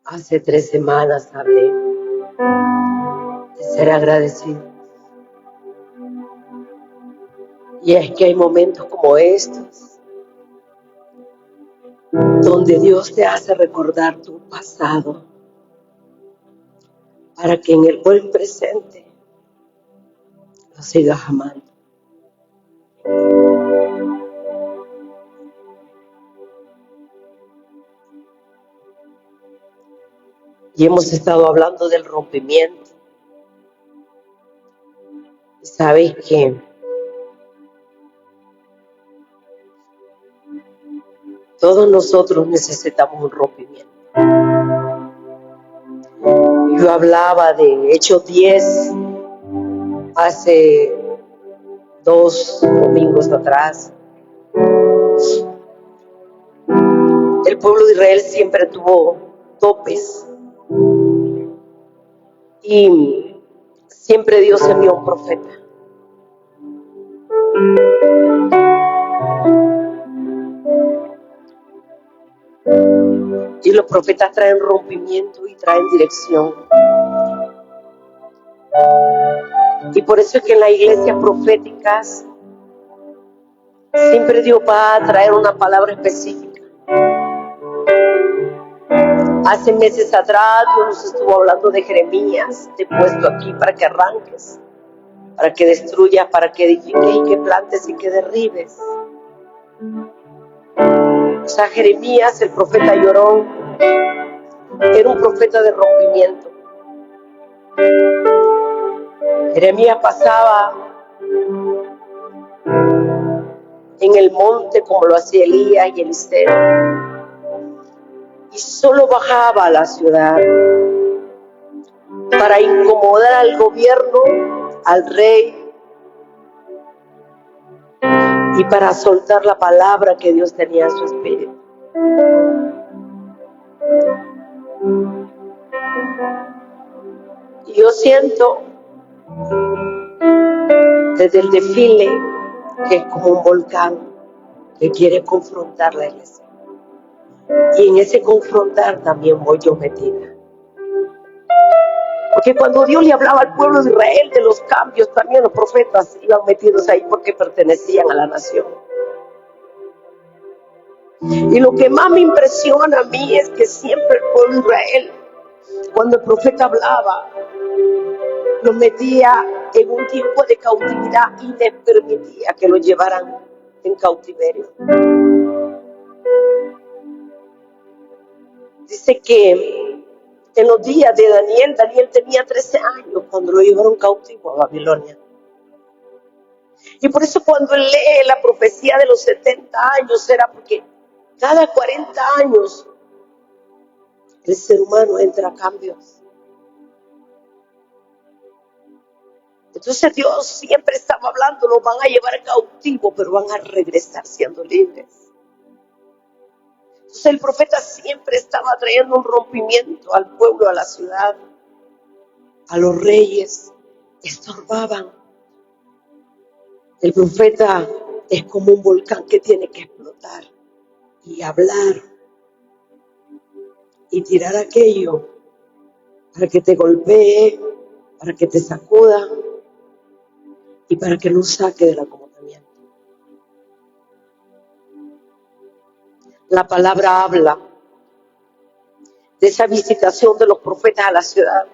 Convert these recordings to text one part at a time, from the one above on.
Hace 3 semanas hablé de ser agradecido. Y es que hay momentos como estos donde Dios te hace recordar tu pasado para que en el buen presente lo sigas amando. Y hemos estado hablando del rompimiento. Y sabes que todos nosotros necesitamos un rompimiento. Yo hablaba de Hechos 10 hace 2 domingos atrás. El pueblo de Israel siempre tuvo topes y siempre Dios envió un profeta. Y los profetas traen rompimiento y traen dirección. Y por eso es que en las iglesias proféticas siempre Dios va a traer una palabra específica. Hace meses atrás Dios nos estuvo hablando de Jeremías. Te he puesto aquí para que arranques, para que destruyas, para que edifiques y que plantes y que derribes. O sea, Jeremías, el profeta llorón, era un profeta de rompimiento. Jeremías pasaba en el monte como lo hacía Elías y Eliseo, y solo bajaba a la ciudad para incomodar al gobierno, al rey, y para soltar la palabra que Dios tenía en su espíritu. Y yo siento desde el desfile que es como un volcán que quiere confrontar la iglesia. Y en ese confrontar también voy yo metida. Porque cuando Dios le hablaba al pueblo de Israel de los cambios, también los profetas iban metidos ahí porque pertenecían a la nación. Y lo que más me impresiona a mí es que siempre el pueblo de Israel, cuando el profeta hablaba, los metía en un tiempo de cautividad y les permitía que los llevaran en cautiverio. Dice que en los días de Daniel tenía 13 años cuando lo llevaron cautivo a Babilonia. Y por eso cuando él lee la profecía de los 70 años, era porque cada 40 años el ser humano entra a cambios. Entonces Dios siempre estaba hablando, los van a llevar cautivo, pero van a regresar siendo libres. Entonces el profeta siempre estaba trayendo un rompimiento al pueblo, a la ciudad, a los reyes, estorbaban. El profeta es como un volcán que tiene que explotar y hablar y tirar aquello para que te golpee, para que te sacuda y para que no saque del acomodamiento. La palabra habla de esa visitación de los profetas a la ciudad,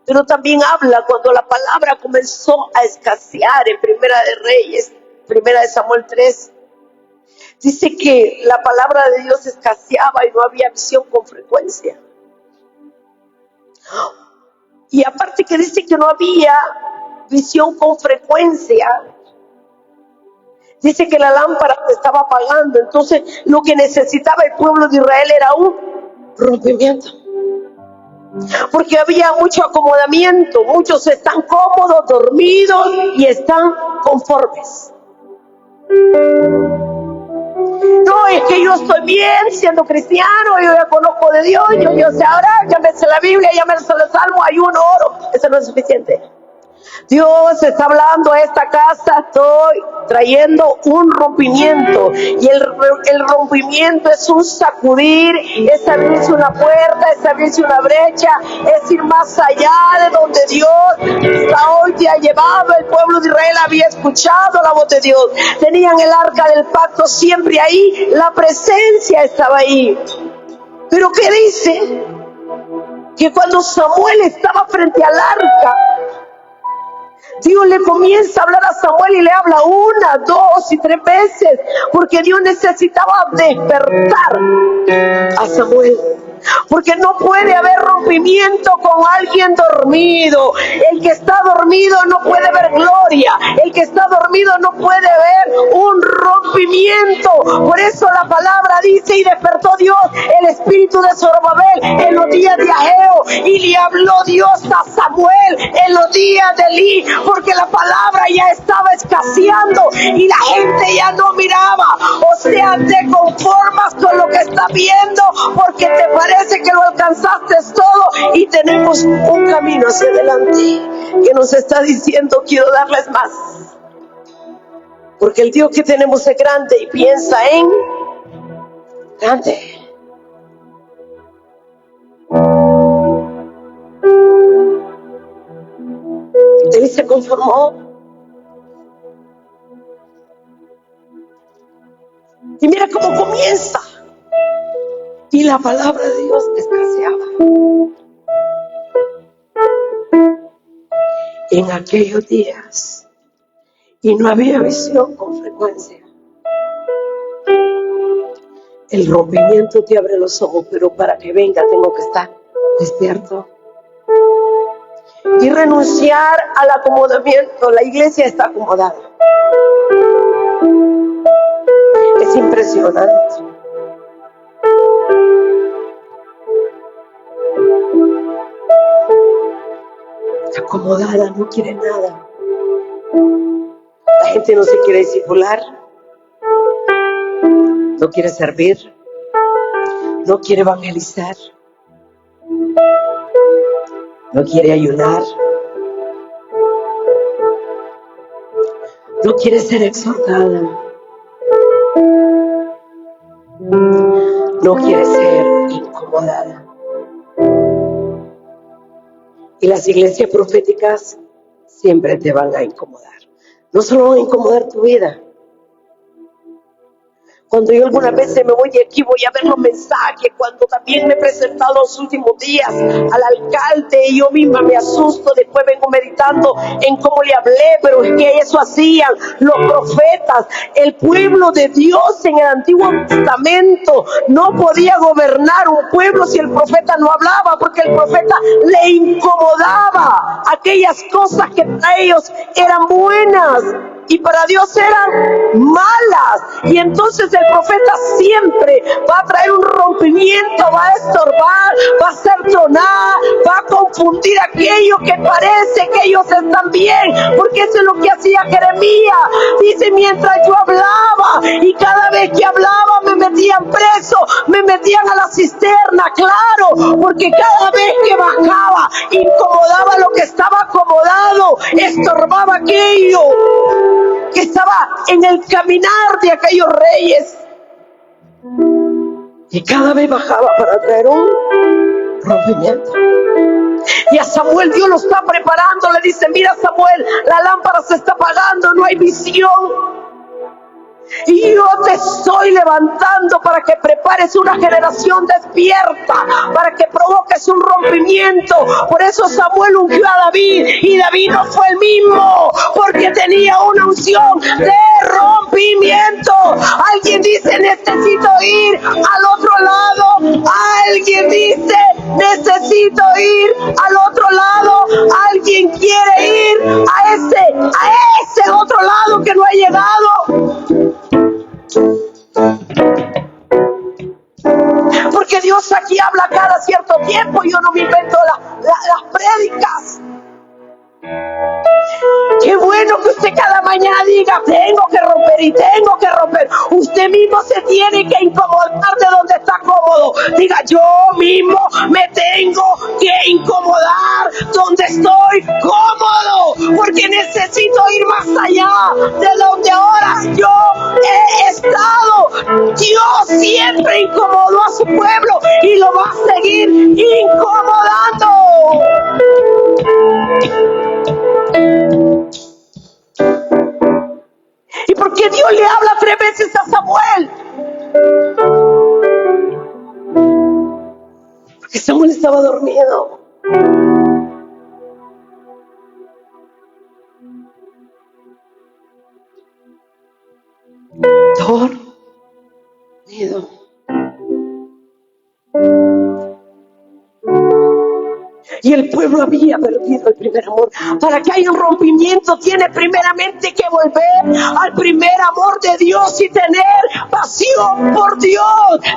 pero también habla cuando la palabra comenzó a escasear en Primera de Reyes, Primera de Samuel 3. Dice que la palabra de Dios escaseaba y no había visión con frecuencia. Y aparte que dice que no había visión con frecuencia, dice que la lámpara se estaba apagando. Entonces lo que necesitaba el pueblo de Israel era un rompimiento. Porque había mucho acomodamiento, muchos están cómodos, dormidos y están conformes. No, es que yo estoy bien siendo cristiano, yo ya conozco de Dios, yo sé ahora, ya me sé la Biblia, ya me sé los salmos, ayuno, oro. Eso no es suficiente. Dios está hablando a esta casa, estoy trayendo un rompimiento, y el rompimiento es un sacudir, es abrirse una puerta, es abrirse una brecha, es ir más allá de donde Dios hasta hoy te ha llevado. El pueblo de Israel había escuchado la voz de Dios, tenían el arca del pacto siempre ahí, la presencia estaba ahí. Pero ¿qué dice? Que cuando Samuel estaba frente al arca, Dios le comienza a hablar a Samuel y le habla 1, 2 y 3 veces, porque Dios necesitaba despertar a Samuel. Porque no puede haber rompimiento con alguien dormido. El que está dormido no puede ver gloria. El que está dormido no puede ver un rompimiento. Por eso la palabra dice: y despertó Dios el espíritu de Zorobabel en los días de Ageo, y le habló Dios a Samuel en los días de Elí, porque la palabra ya estaba escaseando y la gente ya no miraba. O sea, te conformas con lo que estás viendo porque te parece que lo alcanzaste todo, y tenemos un camino hacia adelante que nos está diciendo: quiero darles más, porque el Dios que tenemos es grande y piensa en grande. Él se conformó, y mira cómo comienza. Y la palabra de Dios escaseaba. En aquellos días, y no había visión con frecuencia. El rompimiento te abre los ojos, pero para que venga tengo que estar despierto. Y renunciar al acomodamiento. La iglesia está acomodada. Es impresionante. Acomodada, no quiere nada. La gente no se quiere discipular, no quiere servir, no quiere evangelizar, no quiere ayunar, no quiere ser exhortada, no quiere ser incomodada. Y las iglesias proféticas siempre te van a incomodar. No solo van a incomodar tu vida. Cuando yo algunas veces me voy de aquí, voy a ver los mensajes, cuando también me he presentado los últimos días al alcalde, y yo misma me asusto, después vengo meditando en cómo le hablé, pero es que eso hacían los profetas. El pueblo de Dios en el Antiguo Testamento no podía gobernar un pueblo si el profeta no hablaba, porque el profeta le incomodaba aquellas cosas que para ellos eran buenas y para Dios eran malas. Y entonces el profeta siempre va a traer un rompimiento, va a estorbar, va a hacer tronar, va a confundir aquello que parece que ellos están bien, porque eso es lo que hacía Jeremías. Dice: mientras yo hablaba, y cada vez que hablaba me metían preso, me metían a la cisterna, claro, porque cada vez que bajaba incomodaba lo que estaba acomodado, estorbaba aquello que estaba en el caminar de aquellos reyes, y cada vez bajaba para traer un rompimiento. Y a Samuel Dios lo está preparando, le dice: mira, Samuel, la lámpara se está apagando, no hay visión, y yo te estoy levantando para que prepares una generación despierta, para que provoques un rompimiento. Por eso Samuel ungió a David, y David no fue el mismo, porque tenía una unción de rompimiento. Alguien dice: necesito ir al otro lado. Alguien dice: necesito ir al otro lado. Alguien quiere ir a ese otro lado que no ha llegado. Porque Dios aquí habla cada cierto tiempo. Yo no me invento las prédicas. Qué bueno que usted cada mañana diga: tengo que romper y tengo que romper. Usted mismo se tiene que incomodar de donde está cómodo. Diga: yo mismo me tengo que incomodar donde estoy cómodo, porque necesito ir más allá de donde ahora yo he estado. Dios siempre incomodó a su pueblo y lo va a seguir incomodando. ¿Y por qué Dios le habla 3 veces a Samuel? Porque Samuel estaba dormido. Dormido. Y el pueblo había perdido el primer amor. Para que haya un rompimiento, tiene primeramente que volver al primer amor de Dios y tener pasión por Dios,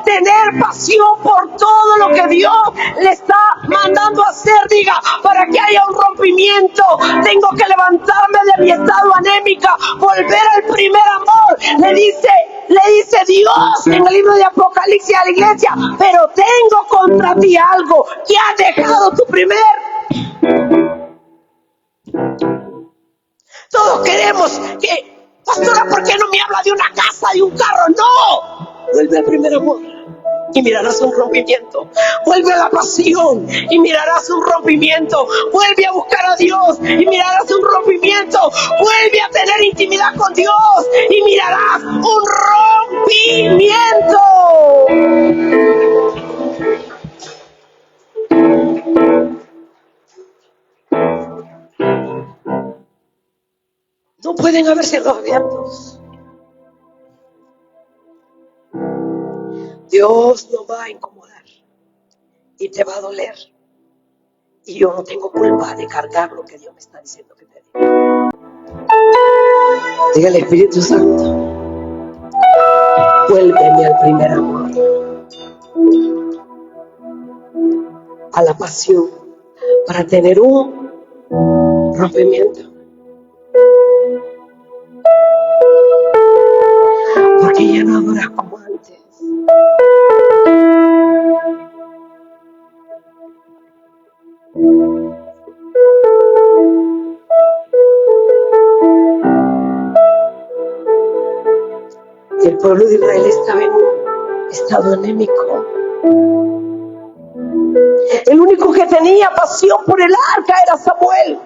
tener pasión por todo lo que Dios le está mandando a hacer. Diga, para que haya un rompimiento, tengo que levantarme de mi estado anémica, volver al primer amor. Le dice Dios en el libro de Apocalipsis a la iglesia, pero tengo contra ti algo, que has dejado tu primer. Todos queremos que, pastora, ¿por qué no me habla de una casa, de un carro? No, vuelve al primer amor y mirarás un rompimiento. Vuelve a la pasión y mirarás un rompimiento. Vuelve a buscar a Dios y mirarás un rompimiento. Vuelve a tener intimidad con Dios y mirarás un rompimiento. No pueden haber cielos abiertos. Dios no va a incomodar y te va a doler. Y yo no tengo culpa de cargar lo que Dios me está diciendo que te diga. Diga al Espíritu Santo, vuélveme al primer amor, a la pasión, para tener un rompimiento. Porque ya no adoras como antes. Y el pueblo de Israel estaba en un estado anémico. El único que tenía pasión por el arca era Samuel.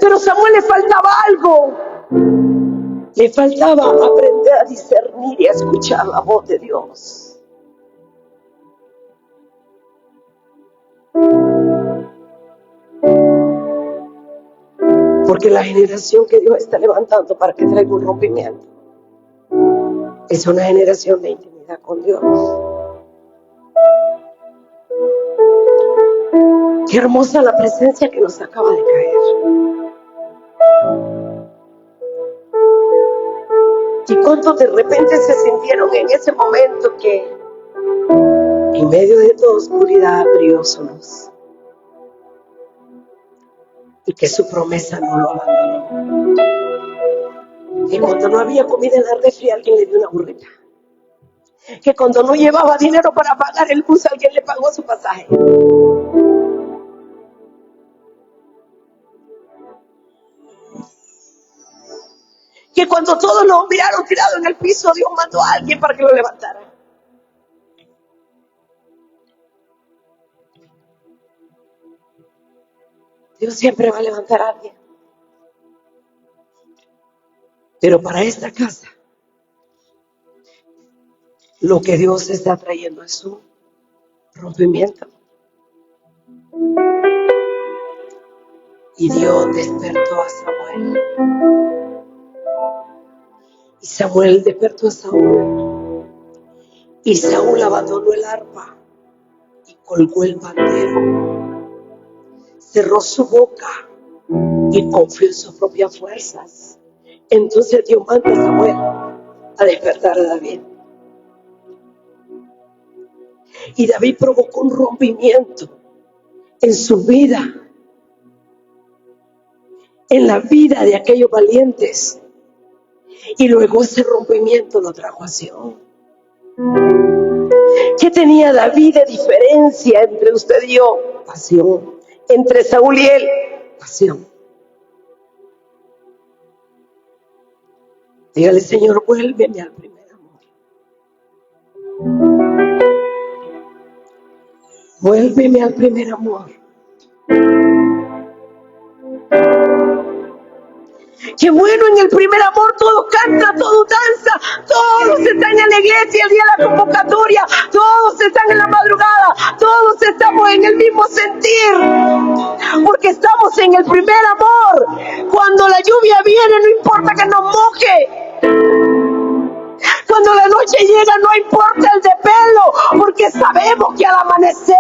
Pero a Samuel le faltaba algo. Le faltaba aprender a discernir y a escuchar la voz de Dios. Porque la generación que Dios está levantando para que traiga un rompimiento es una generación de intimidad con Dios. Qué hermosa la presencia que nos acaba de caer. Y cuántos de repente se sintieron en ese momento que en medio de toda oscuridad brilló su luz. Y que su promesa no lo abandonó. Que cuando no había comida en la refri, alguien le dio una burrita. Que cuando no llevaba dinero para pagar el bus, alguien le pagó su pasaje. Que cuando todos lo miraron tirado en el piso, Dios mandó a alguien para que lo levantara. Dios siempre va a levantar a alguien. Pero para esta casa, lo que Dios está trayendo es un rompimiento. Y Dios despertó a Samuel. Y Samuel despertó a Saúl. Y Saúl abandonó el arpa y colgó el pandero. Cerró su boca y confió en sus propias fuerzas. Entonces Dios manda a Samuel a despertar a David. Y David provocó un rompimiento en su vida, en la vida de aquellos valientes. Y luego ese rompimiento lo trajo a Sion. ¿Qué tenía David de diferencia entre usted y yo? Pasión. Entre Saúl y él, pasión. Dígale: Señor, vuélveme al primer amor. Vuélveme al primer amor. Qué bueno, en el primer amor todos cantan, todos danzan, todos están en la iglesia el día de la convocatoria, todos están en la madrugada, todos estamos en el mismo sentir, porque estamos en el primer amor. Cuando la lluvia viene, no importa que nos moje. Cuando la noche llega, no importa el desvelo, porque sabemos que al amanecer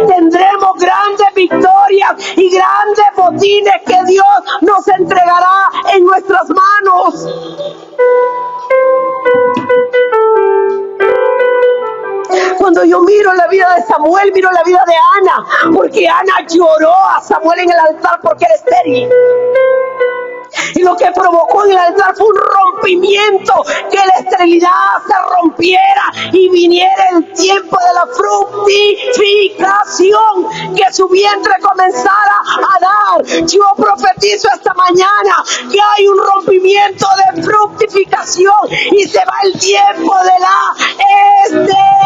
tendremos grandes victorias y grandes botines que Dios nos entregará en nuestras manos. Cuando yo miro la vida de Samuel, miro la vida de Ana, porque Ana lloró a Samuel en el altar porque era estéril. Y lo que provocó en el altar fue un rompimiento, que la esterilidad se rompiera y viniera el tiempo de la fructificación, que su vientre comenzara a dar. Yo profetizo esta mañana que hay un rompimiento de fructificación y se va el tiempo de la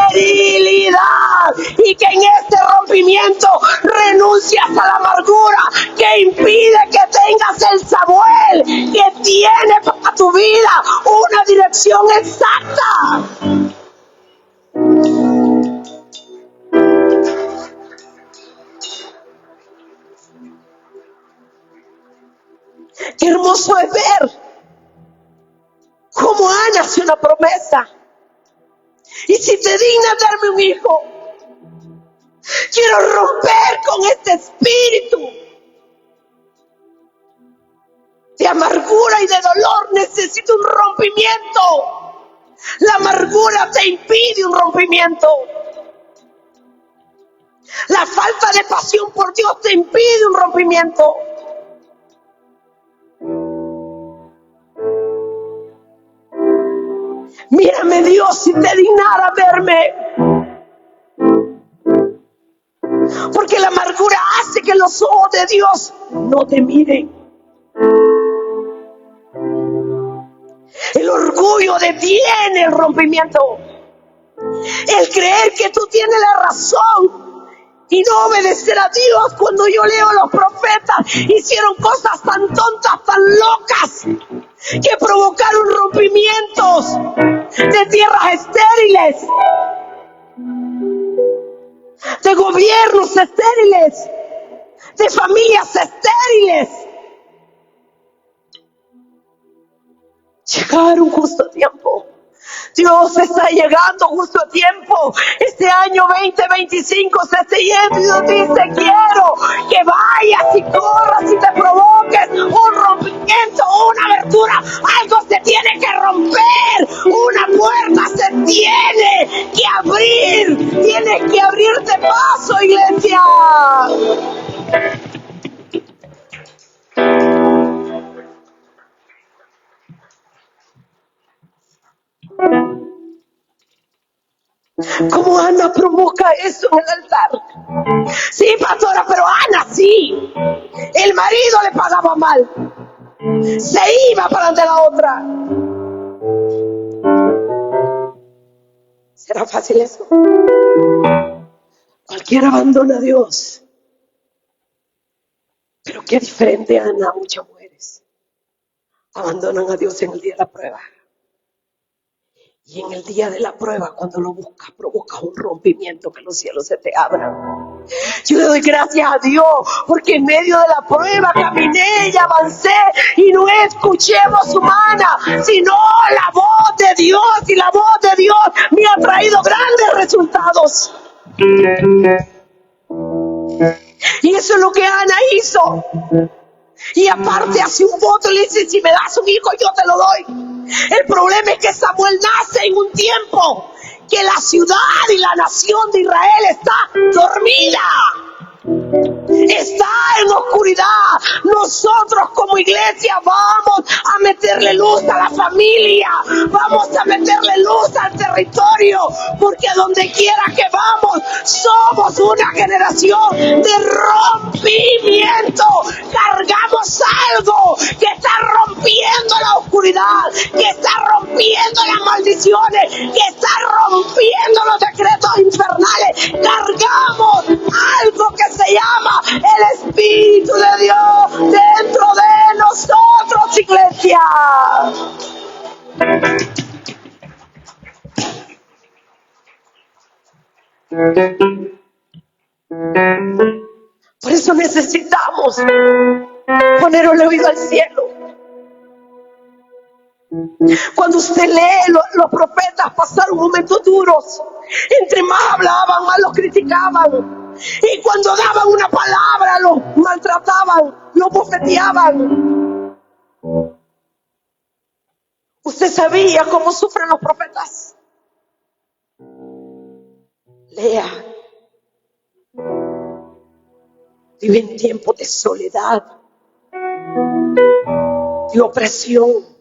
esterilidad, y que en este rompimiento renuncias a la amargura que impide que tengas el sabor que tiene para tu vida una dirección exacta. Qué hermoso es ver cómo Ana hace una promesa: y si te dignas darme un hijo, quiero romper con este espíritu de amargura y de dolor. Necesito un rompimiento. La amargura te impide un rompimiento. La falta de pasión por Dios te impide un rompimiento. Mírame, Dios, si te dignara verme. Porque la amargura hace que los ojos de Dios no te miren. El orgullo detiene el rompimiento. El creer que tú tienes la razón y no obedecer a Dios. Cuando yo leo a los profetas, hicieron cosas tan tontas, tan locas, que provocaron rompimientos de tierras estériles, de gobiernos estériles, de familias estériles. Llegaron justo a tiempo. Dios está llegando justo a tiempo. Este año 2025 se está yendo y Dios dice: quiero que vayas y corras y te provoques un rompimiento, una abertura. Algo se tiene que romper. Una puerta se tiene que abrir. Tienes que abrirte paso, iglesia. ¿Cómo Ana provoca eso en el altar? Sí, pastora, pero Ana sí. El marido le pagaba mal. Se iba para ante la otra. ¿Será fácil eso? Cualquiera abandona a Dios. Pero qué diferente, Ana. Muchas mujeres abandonan a Dios en el día de la prueba. Y en el día de la prueba, cuando lo buscas, provoca un rompimiento, que los cielos se te abran. Yo le doy gracias a Dios, porque en medio de la prueba caminé y avancé y no escuché voz humana, sino la voz de Dios, y la voz de Dios me ha traído grandes resultados. Y eso es lo que Ana hizo. Y aparte hace un voto y le dice: si me das un hijo, yo te lo doy. El problema es que Samuel nace en un tiempo que la ciudad y la nación de Israel está dormida, está en oscuridad. Nosotros como iglesia vamos a meterle luz a la familia, vamos a meterle luz al territorio, porque donde quiera que vamos somos una generación de rompimiento, seguridad, que está rompiendo las maldiciones, que está rompiendo los decretos infernales. Cargamos algo que se llama el Espíritu de Dios dentro de nosotros, iglesia. Por eso necesitamos poner el oído al cielo. Cuando usted lee, los profetas pasaron momentos duros. Entre más hablaban, más los criticaban. Y cuando daban una palabra, los maltrataban, los bofeteaban. ¿Usted sabía cómo sufren los profetas? Lea. Viven tiempos de soledad, de opresión.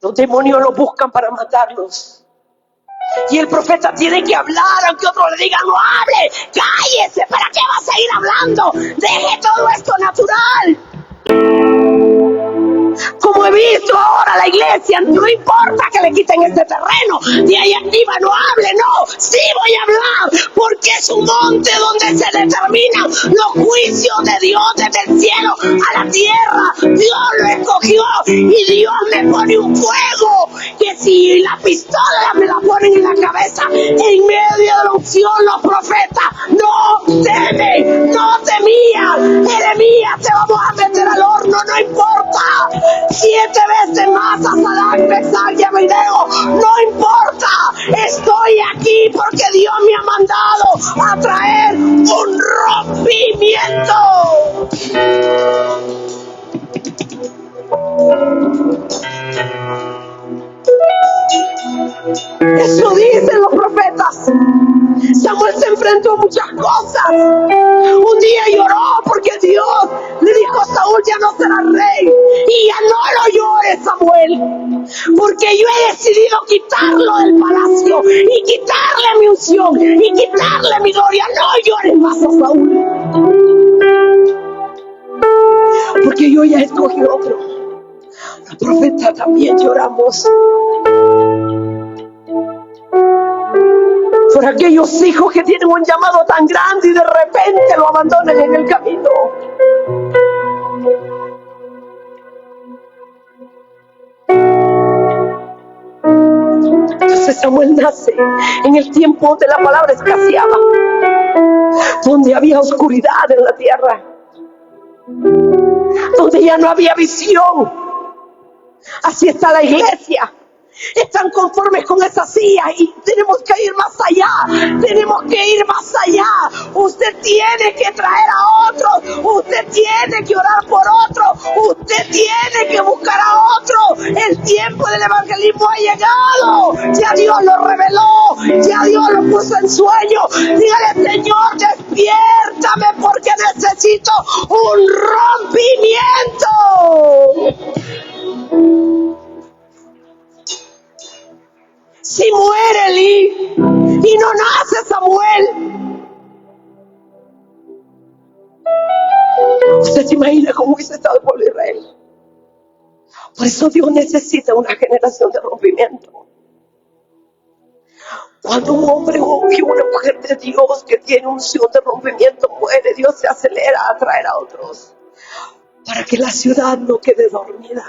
Los demonios los buscan para matarlos. Y el profeta tiene que hablar, aunque otros le digan, no hable, cállese, ¿para qué va a seguir hablando? Deje todo esto natural. Como he visto ahora la iglesia, no importa que le quiten este terreno, de ahí arriba no hable, no, sí voy a hablar, porque es un monte donde se determinan los juicios de Dios desde el cielo a la tierra. Dios lo escogió y Dios me pone un fuego, que si la pistola me la ponen en la cabeza, en medio de la unción los profetas no temen, no temían. Jeremías, te vamos a meter al horno, no importa. 7 veces más a Sadrach, Mesach y Abednego, no importa, estoy aquí porque Dios me ha mandado a traer un rompimiento. Eso dicen los profetas. Samuel se enfrentó a muchas cosas. Un día lloró porque Dios le dijo a Saúl, ya no serás rey. Y ya no lo llores, Samuel, porque yo he decidido quitarlo del palacio y quitarle mi unción y quitarle mi gloria. No llores más a Saúl, porque yo ya escogí otro. Los profetas también lloramos por aquellos hijos que tienen un llamado tan grande y de repente lo abandonan en el camino. Entonces Samuel nace en el tiempo donde la palabra escaseaba, donde había oscuridad en la tierra, donde ya no había visión. Así está la iglesia. Están conformes con esa silla y tenemos que ir más allá, tenemos que ir más allá. Usted tiene que traer a otros, usted tiene que orar por otros, usted tiene que buscar a otros. El tiempo del evangelismo ha llegado, ya Dios lo reveló, ya Dios lo puso en sueño. Dígale, Señor, despiértame porque necesito un rompimiento. Si muere Elí y no nace Samuel, ¿usted se imagina cómo hubiese estado el pueblo de Israel? Por eso Dios necesita una generación de rompimiento. Cuando un hombre o una mujer de Dios que tiene unción de rompimiento muere, Dios se acelera a traer a otros para que la ciudad no quede dormida.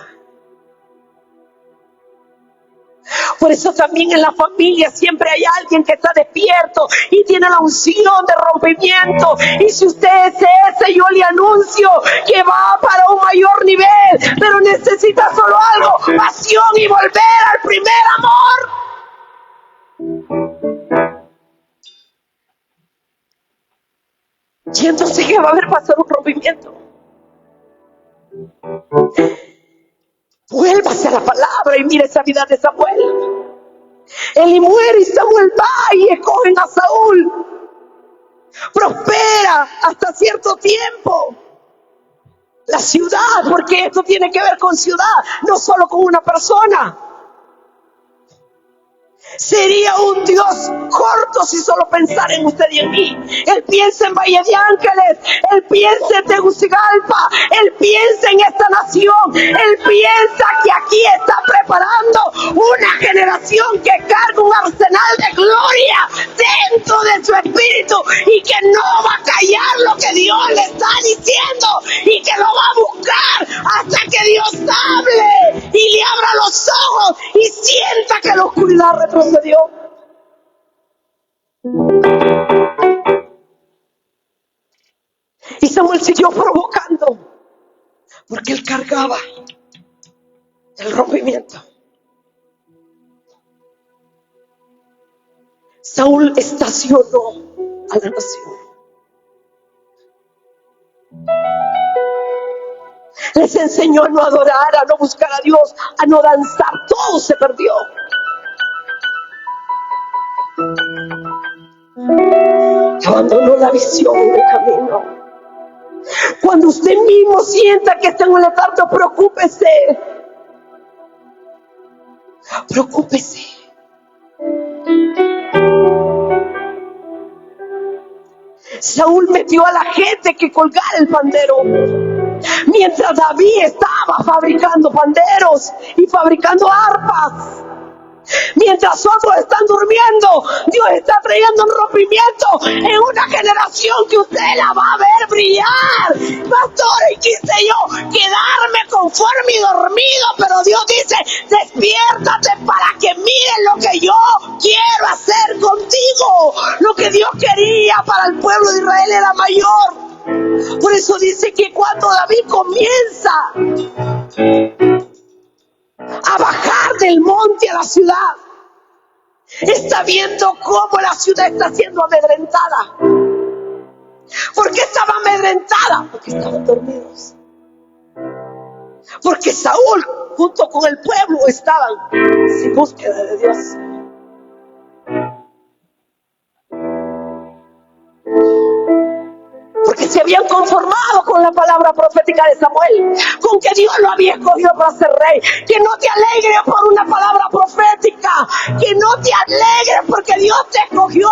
Por eso también en la familia siempre hay alguien que está despierto y tiene la unción de rompimiento. Y si usted es ese, yo le anuncio que va para un mayor nivel, pero necesita solo algo, pasión y volver al primer amor. Y entonces que va a haber pasado un rompimiento. Vuélvase a la palabra y mire esa vida de Samuel. Eli muere y Samuel va y escogen a Saúl. Prospera hasta cierto tiempo la ciudad, porque esto tiene que ver con ciudad, no solo con una persona. Sería un Dios corto si solo pensara en usted y en mí. Él piensa en Valle de Ángeles, Él piensa en Tegucigalpa, Él piensa en esta nación, Él piensa que aquí está preparando una generación que carga un arsenal de gloria dentro de su espíritu y que no va a callar lo que Dios le está diciendo y que lo va a buscar hasta que Dios hable y le abra los ojos y sienta que la oscuridad retrocedió. Y Samuel siguió provocando porque él cargaba el rompimiento. Saúl estacionó a la nación. Les enseñó a no adorar, a no buscar a Dios, a no danzar. Todo se perdió. Abandonó la visión del camino. Cuando usted mismo sienta que está en un letargo, preocúpese. Preocúpese. Saúl metió a la gente que colgara el pandero. Mientras David estaba fabricando panderos y fabricando arpas. Mientras otros están durmiendo, Dios está trayendo un rompimiento en una generación que usted la va a ver brillar. Pastor, y quise yo quedarme conforme y dormido, pero Dios dice, despiértate para que mires lo que yo quiero hacer contigo. Lo que Dios quería para el pueblo de Israel era mayor. Por eso dice que cuando David comienza a bajar del monte a la ciudad, está viendo cómo la ciudad está siendo amedrentada. ¿Por qué estaba amedrentada? Porque estaban dormidos. Porque Saúl junto con el pueblo estaban sin búsqueda de Dios. Porque se habían conformado con la palabra profética de Samuel, con que Dios lo había escogido para ser rey. Que no te alegres por una palabra profética, que no te alegres porque Dios te escogió.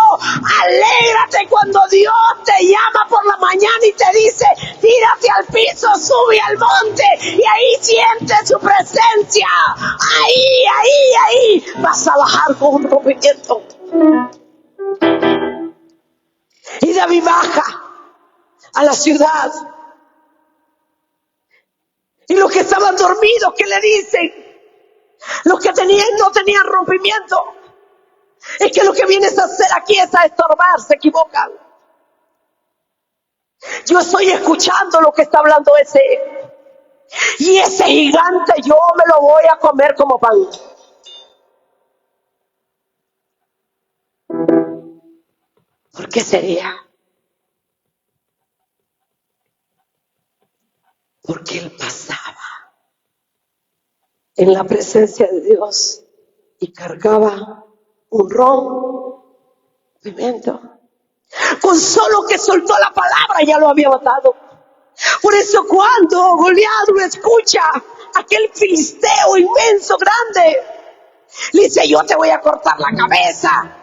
Alégrate cuando Dios te llama por la mañana y te dice, tírate al piso, sube al monte y ahí siente su presencia. Ahí vas a bajar con un rompimiento. Y David baja a la ciudad. Y los que estaban dormidos, ¿qué le dicen? Los que no tenían rompimiento. Es que lo que vienes a hacer aquí es a estorbar, se equivocan. Yo estoy escuchando lo que está hablando ese. Y ese gigante yo me lo voy a comer como pan. ¿Por qué sería? Porque él pasaba en la presencia de Dios y cargaba un rompimiento. Con solo que soltó la palabra ya lo había matado. Por eso cuando Goliat lo escucha, aquel filisteo inmenso, grande, le dice, yo te voy a cortar la cabeza,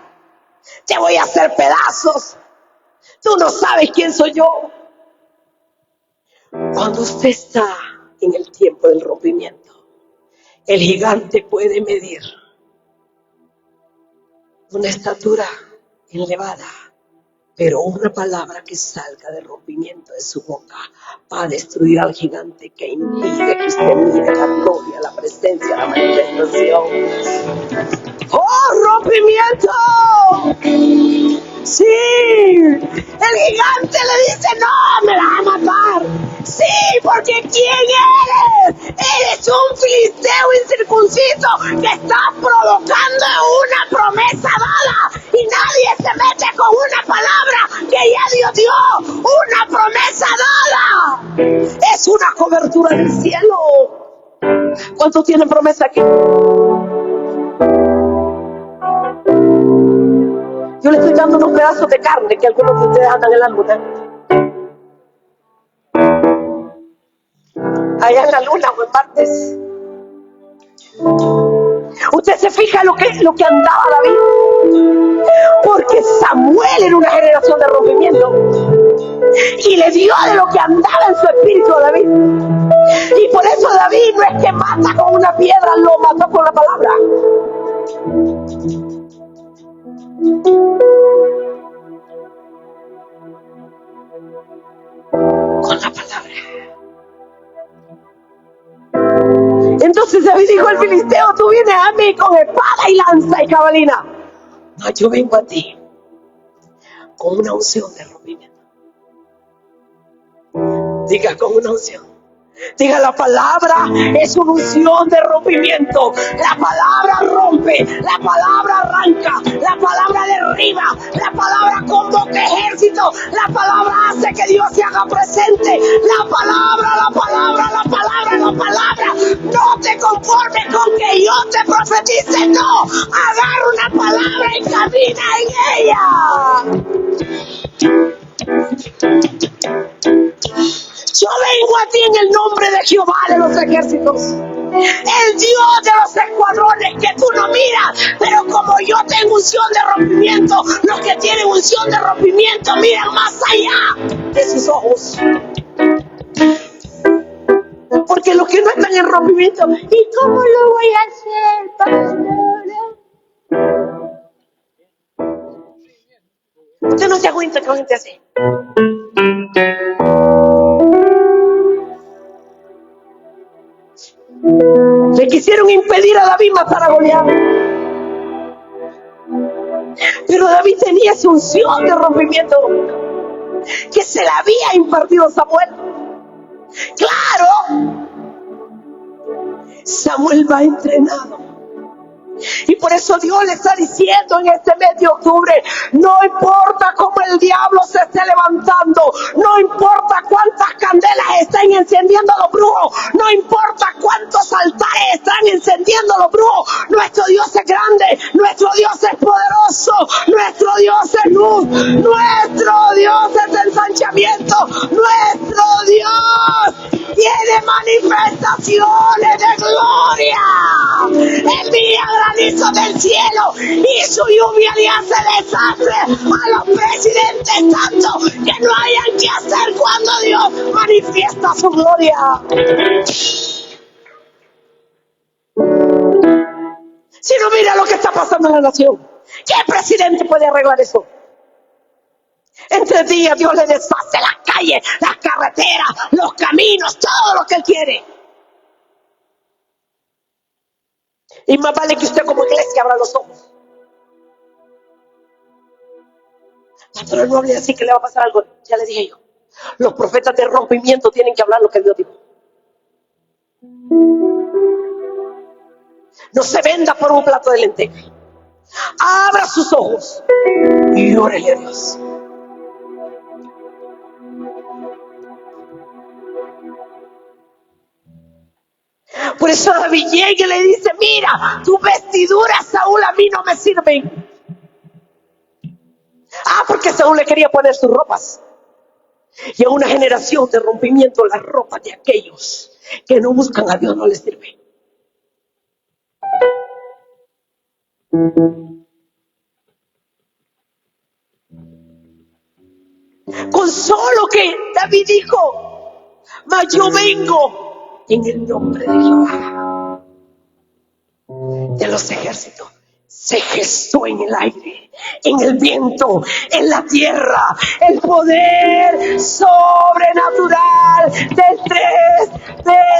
te voy a hacer pedazos, tú no sabes quién soy yo. Cuando usted está en el tiempo del rompimiento, el gigante puede medir una estatura elevada, pero una palabra que salga del rompimiento de su boca va a destruir al gigante que impide que usted mire la gloria, la presencia, la manifestación. ¡Oh, rompimiento! Sí, el gigante le dice, no, me la va a matar. Sí, porque ¿quién eres? Eres un filisteo incircunciso que está provocando una promesa dada. Y nadie se mete con una palabra que ya Dios dio. Una promesa dada. Es una cobertura del cielo. ¿Cuántos tienen promesa aquí? Yo le estoy dando unos pedazos de carne que algunos de ustedes andan en la luna. Allá en la luna o en martes. Usted se fija lo que andaba David, porque Samuel era una generación de rompimiento y le dio de lo que andaba en su espíritu a David. Y por eso David no es que mata con una piedra, lo mató con la palabra. Con la palabra. Entonces David dijo al filisteo: tú vienes a mí con espada y lanza y jabalina. No, yo vengo a ti con una unción de rompimiento. Diga, con una unción. Diga, la palabra es una unción de rompimiento. La palabra rompe, la palabra arranca, la palabra derriba, la palabra convoca ejército, la palabra hace que Dios se haga presente. La palabra, la palabra, la palabra, la palabra. No te conformes con que yo te profetice, no. Agarra una palabra y camina en ella. Yo vengo a ti en el nombre de Jehová de los ejércitos, el Dios de los escuadrones que tú no miras, pero como yo tengo unción de rompimiento, los que tienen unción de rompimiento miran más allá de sus ojos. Porque los que no están en rompimiento, ¿y cómo lo voy a hacer, pastor? Usted no se da cuenta que la gente hace. Le quisieron impedir a David matar a Goliat, pero David tenía esa unción de rompimiento que se la había impartido Samuel. Claro, Samuel va entrenado. Y por eso Dios le está diciendo en este mes de octubre: no importa cómo el diablo se esté levantando, no importa cuántas candelas estén encendiendo los brujos, no importa cuántos altares están encendiendo los brujos, nuestro Dios es grande, nuestro Dios es poderoso, nuestro Dios es luz, nuestro Dios es ensanchamiento, nuestro Dios tiene manifestaciones de gloria. Envía granizo del cielo y su lluvia le hace desastre a los presidentes tanto que no hayan que hacer cuando Dios manifiesta su gloria. Si no, mira lo que está pasando en la nación. ¿Qué presidente puede arreglar eso? En 3 días Dios le deshace las calles, las carreteras, los caminos, todo lo que Él quiere. Y más vale que usted como iglesia abra los ojos. Pero no hable así que le va a pasar algo. Ya le dije yo. Los profetas de rompimiento tienen que hablar lo que Dios dijo. No se venda por un plato de lentejas. Abra sus ojos y órele a Dios. Por eso David llega y le dice: mira, tus vestiduras, Saúl, a mí no me sirven. Porque Saúl le quería poner sus ropas. Y a una generación de rompimiento, las ropas de aquellos que no buscan a Dios no les sirven. Con solo que David dijo: mas yo vengo en el nombre de Jehová de los ejércitos. Se gestó en el aire, en el viento, en la tierra, el poder sobrenatural de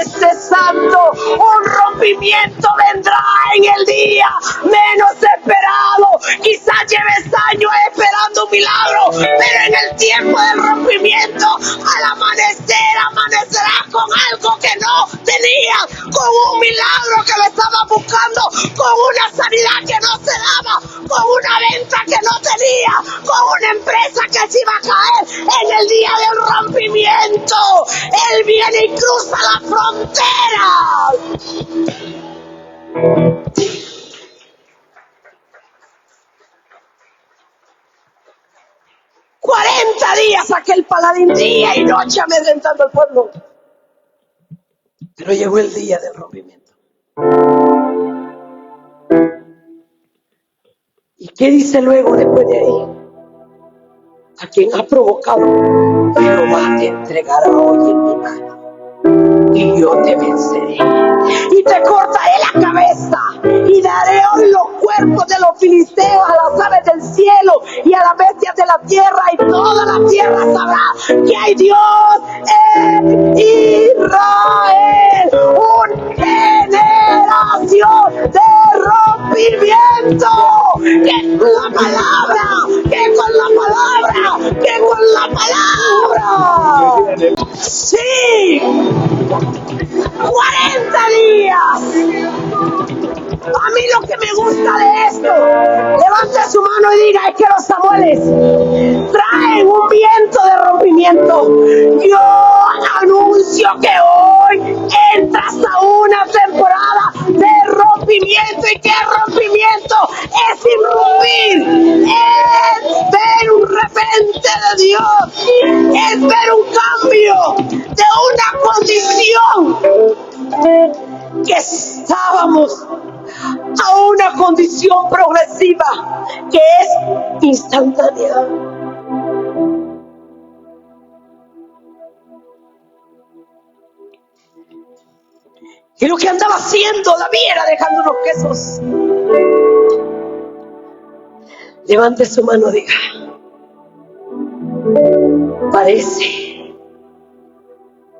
este santo. Un rompimiento vendrá en el día menos esperado. Quizás lleves años esperando un milagro, pero en el tiempo del rompimiento, al amanecer, amanecerás con algo que no tenías, con un milagro que lo estabas buscando, con una sanidad que no se daba, con una venta que no tenía, con una empresa que se iba a caer. En el día del rompimiento, Él viene y cruza la frontera. 40 días aquel paladín, día y noche amedrentando al pueblo. Pero llegó el día del rompimiento. ¿Y qué dice luego después de ahí? A quien ha provocado, Jehová te entregará hoy en mi mano y yo te venceré y te cortaré la cabeza y daré hoy los cuerpos de los filisteos a las aves del cielo y a las bestias de la tierra, y toda la tierra sabrá que hay Dios en Israel. Una generación de rompimiento, que con la palabra, que con la palabra, que con la palabra. Sí, 40 días. A mí lo que me gusta de esto, levante su mano y diga, es que los Samueles traen un viento de rompimiento. Yo anuncio que hoy entras a una temporada de rompimiento. ¿Y qué rompimiento? Es irrumpir, es ver un repente de Dios, es ver un cambio de una condición que estábamos a una condición progresiva que es instantánea. Y lo que andaba haciendo David era dejando unos quesos. Levante su mano, diga, parece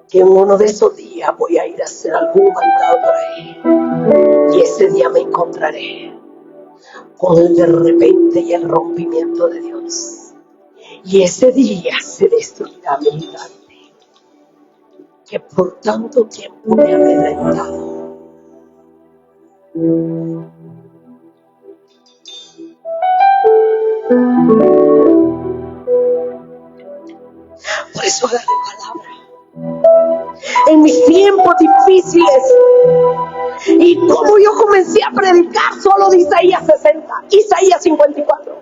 que en uno de esos días voy a ir a hacer algún mandado por ahí, y ese día me encontraré con el de repente y el rompimiento de Dios, y ese día se destruirá mi gigante que por tanto tiempo me ha amedrentado. Por eso agarré palabra en mis tiempos difíciles. Y como yo comencé a predicar solo de Isaías 60, Isaías 54,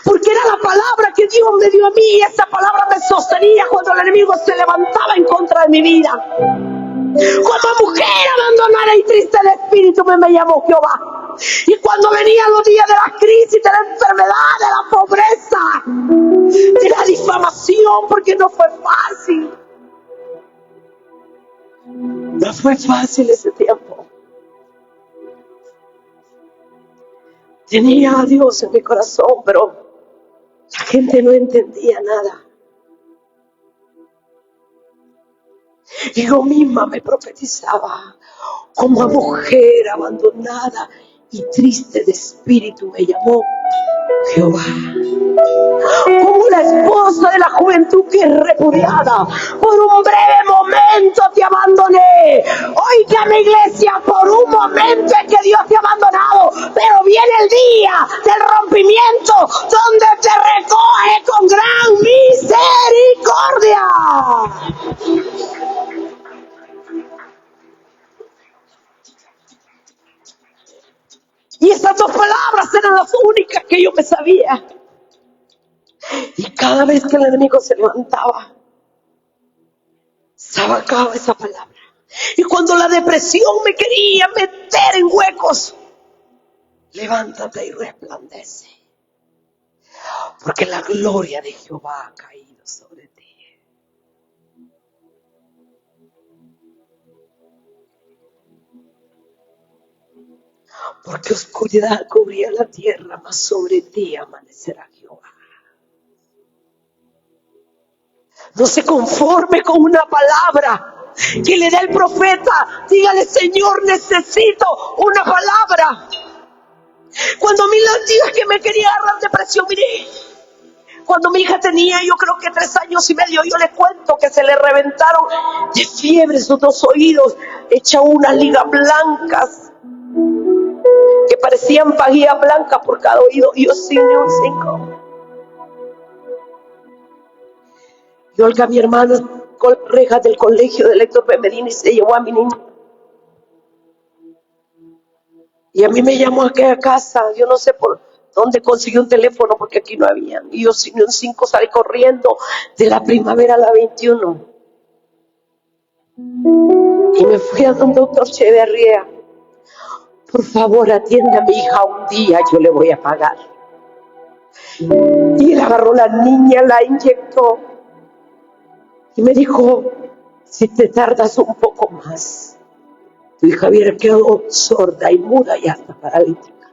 porque era la palabra que Dios me dio a mí, y esa palabra me sostenía cuando el enemigo se levantaba en contra de mi vida. Cuando mujer abandonada y triste de espíritu me llamó Jehová. Y cuando venían los días de la crisis, de la enfermedad, de la pobreza, de la difamación, porque no fue fácil. No fue fácil ese tiempo. Tenía a Dios en mi corazón, pero la gente no entendía nada. Y yo misma me profetizaba como a mujer abandonada y triste de espíritu me llamó Jehová. Como la esposa de la juventud que es repudiada, por un breve momento te abandoné. Oiga, mi iglesia, por un momento es que Dios te ha abandonado, pero viene el día del rompimiento donde te recoge con gran misericordia. Y esas dos palabras eran las únicas que yo me sabía. Y cada vez que el enemigo se levantaba, sacaba esa palabra. Y cuando la depresión me quería meter en huecos, levántate y resplandece, porque la gloria de Jehová ha caído sobre ti. Porque oscuridad cubría la tierra, mas sobre ti amanecerá Jehová. No se conforme con una palabra que le da el profeta. Dígale, Señor, necesito una palabra. Cuando a mí les digas que me quería agarrar depresión, mire, cuando mi hija tenía, yo creo que 3 años y medio, yo le cuento que se le reventaron de fiebre sus 2 oídos, hecha unas ligas blancas que parecían pajillas blancas por cada oído, y yo sin ni un 5. Y Olga, mi hermana, con rejas del colegio de Héctor P. Medina, y se llevó a mi niña. Y a mí me llamó a aquella casa, yo no sé por dónde consiguió un teléfono, porque aquí no había. Y yo sin un 5 salí corriendo de la primavera a la 21. Y me fui a don doctor Cheverría. Por favor, atienda a mi hija un día, yo le voy a pagar. Y él agarró a la niña, la inyectó y me dijo: si te tardas un poco más, tu hija hubiera quedado sorda y muda y hasta paralítica.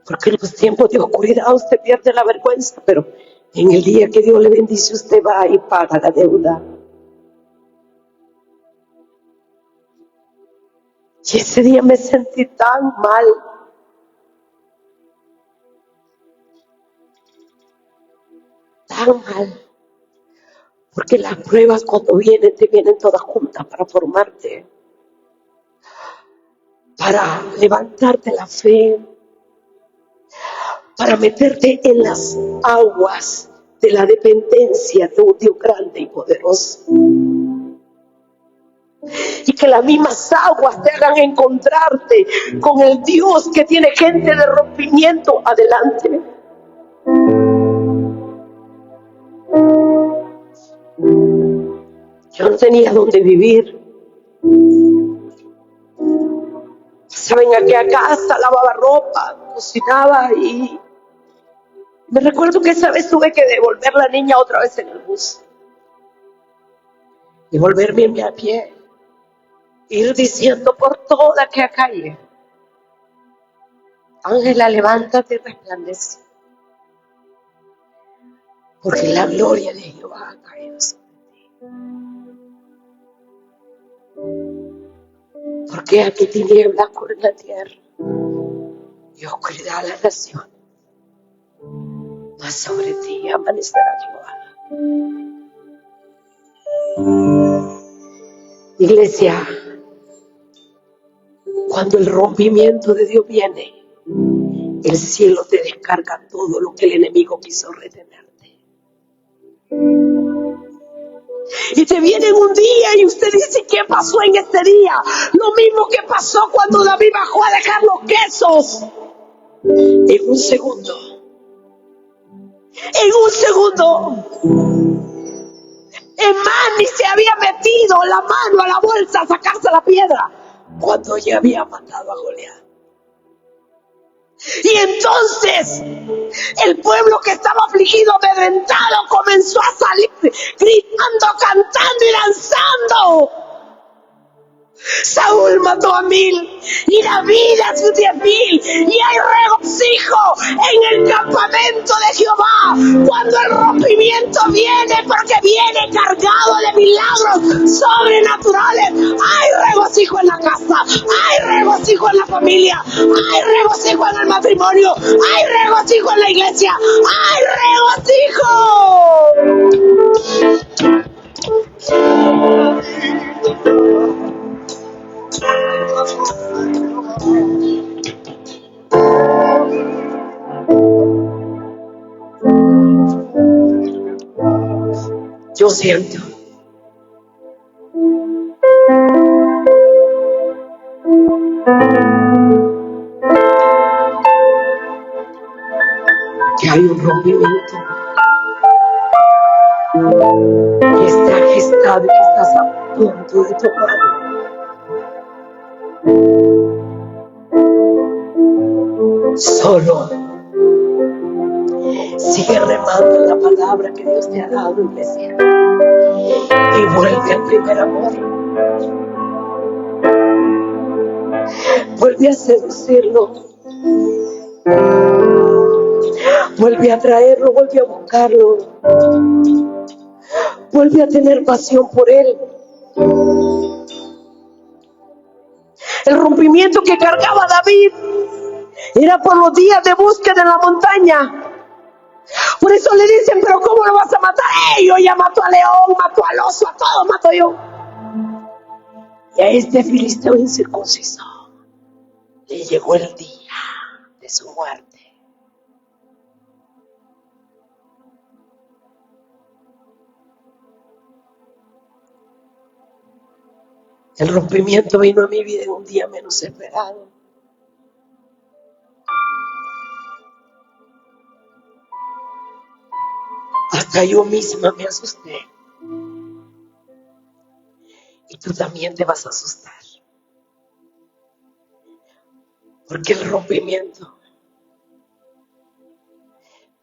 Porque en los tiempos de oscuridad usted pierde la vergüenza, pero en el día que Dios le bendice, usted va y paga la deuda. Y ese día me sentí tan mal. Tan mal. Porque las pruebas cuando vienen, te vienen todas juntas para formarte, para levantarte la fe, para meterte en las aguas de la dependencia de un Dios grande y poderoso. Y que las mismas aguas te hagan encontrarte con el Dios que tiene gente de rompimiento adelante. Yo no tenía dónde vivir. Saben, a aquella casa lavaba ropa, cocinaba y me recuerdo que esa vez tuve que devolver la niña otra vez en el bus. Y volverme a pie. Ir diciendo por toda aquella calle: Ángela, levántate y resplandece. Porque la gloria de Jehová ha caído sobre ti. Porque aquí tinieblas cubren la tierra y oscuridad la nación. Mas sobre ti amanecerá Jehová. Iglesia, cuando el rompimiento de Dios viene, el cielo te descarga todo lo que el enemigo quiso retenerte. Y te viene un día y usted dice: ¿qué pasó en este día? Lo mismo que pasó cuando David bajó a dejar los quesos. En un segundo. En más, ni se había metido la mano a la bolsa a sacarse la piedra cuando ya había matado a Goliat. Y entonces el pueblo que estaba afligido, amedrentado, comenzó a salir gritando, cantando y danzando. Saúl mató a 1000 y David a sus 10,000, y hay regocijo en el campamento de Jehová cuando el rompimiento viene, porque viene cargado de milagros sobrenaturales. Hay regocijo en la casa, hay regocijo en la familia, hay regocijo en el matrimonio, hay regocijo en la iglesia, hay regocijo. Yo siento que hay un rompimiento que está gestado y que estás a punto de tomar. Solo sigue remando en la palabra que Dios te ha dado, iglesia, y vuelve al primer amor. Vuelve a seducirlo, vuelve a traerlo, vuelve a buscarlo, vuelve a tener pasión por él. El rompimiento que cargaba David era por los días de búsqueda en la montaña. Por eso le dicen: pero ¿cómo lo vas a matar? Yo ya mató al león, mató al oso, a todo mato yo. Y a este filisteo incircunciso le llegó el día de su muerte. El rompimiento vino a mi vida en un día menos esperado. Hasta yo misma me asusté. Y tú también te vas a asustar. Porque el rompimiento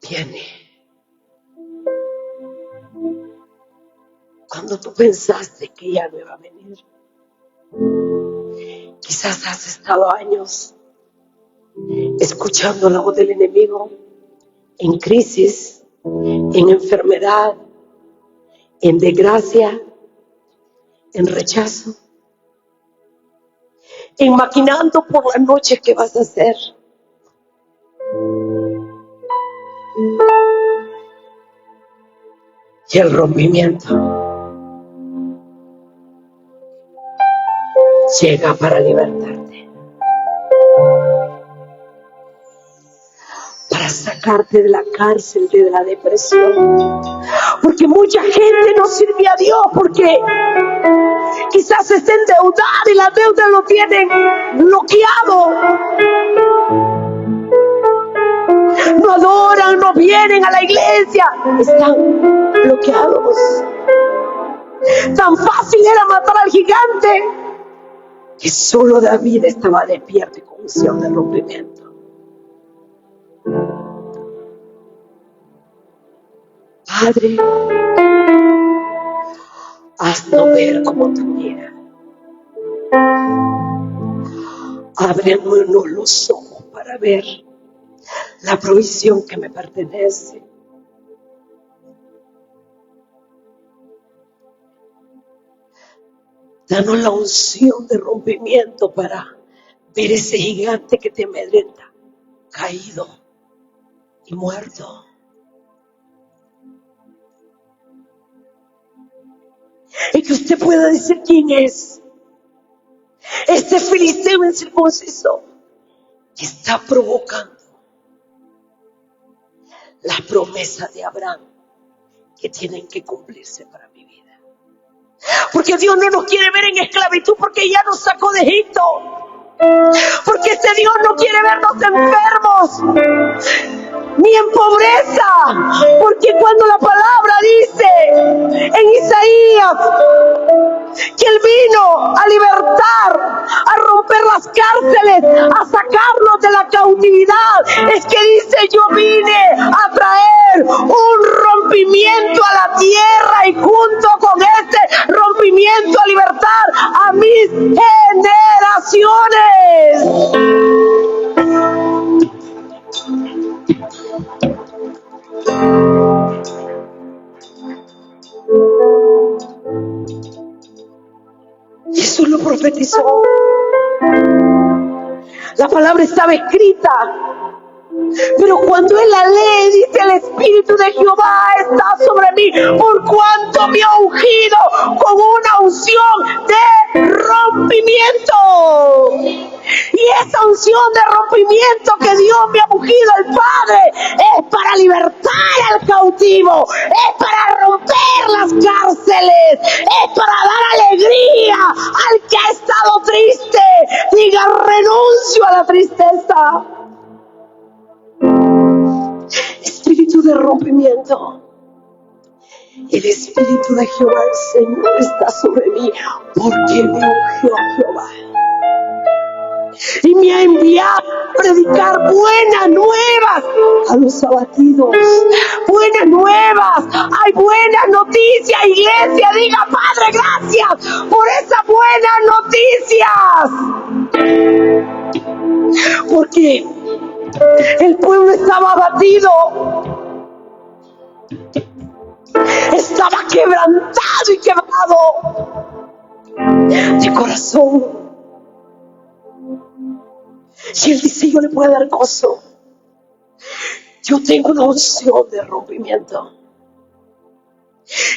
viene cuando tú pensaste que ya no iba a venir. Quizás has estado años escuchando la voz del enemigo en crisis, en enfermedad, en desgracia, en rechazo, en maquinando por la noche qué vas a hacer. Y el rompimiento llega para libertarte, para sacarte de la cárcel, de la depresión. Porque mucha gente no sirve a Dios porque quizás está endeudada y la deuda lo tienen bloqueado. No adoran, no vienen a la iglesia, están bloqueados. Tan fácil era matar al gigante que solo David estaba despierto y con unción de rompimiento. Padre, haznos ver como tú miras. Ábrenos los ojos para ver la provisión que me pertenece. Danos la unción de rompimiento para ver ese gigante que te amedrenta, caído y muerto. Y que usted pueda decir quién es. Este filisteo incircunciso que está provocando las promesas de Abraham que tienen que cumplirse para mi vida. Porque Dios no nos quiere ver en esclavitud porque ya nos sacó de Egipto. Porque este Dios no quiere vernos enfermos ni en pobreza. Porque cuando la palabra dice en Isaías que Él vino a libertar, a romper las cárceles, a sacarnos de la cautividad, es que dice: yo vine a traer un rompimiento a la tierra y junto con este rompimiento a libertar a mis generaciones. Jesús lo profetizó. La palabra estaba escrita, pero cuando Él la lee, dice: el Espíritu de Jehová está sobre mí, por cuanto me ha ungido con una unción de rompimiento. Y esa unción de rompimiento que Dios me ha ungido, el Padre, es para libertar al cautivo, es para romper las cárceles, es para dar alegría al que ha estado triste. Diga: renuncio a la tristeza. Espíritu de rompimiento. El Espíritu de Jehová, el Señor, está sobre mí, porque me ungió Jehová y me ha enviado a predicar buenas nuevas a los abatidos. Buenas nuevas. Hay buenas noticias, iglesia. Diga: Padre, gracias por esas buenas noticias. Porque el pueblo estaba abatido, estaba quebrantado y quebrado de corazón. Y Él dice: yo le puedo dar gozo. Yo tengo una unción de rompimiento.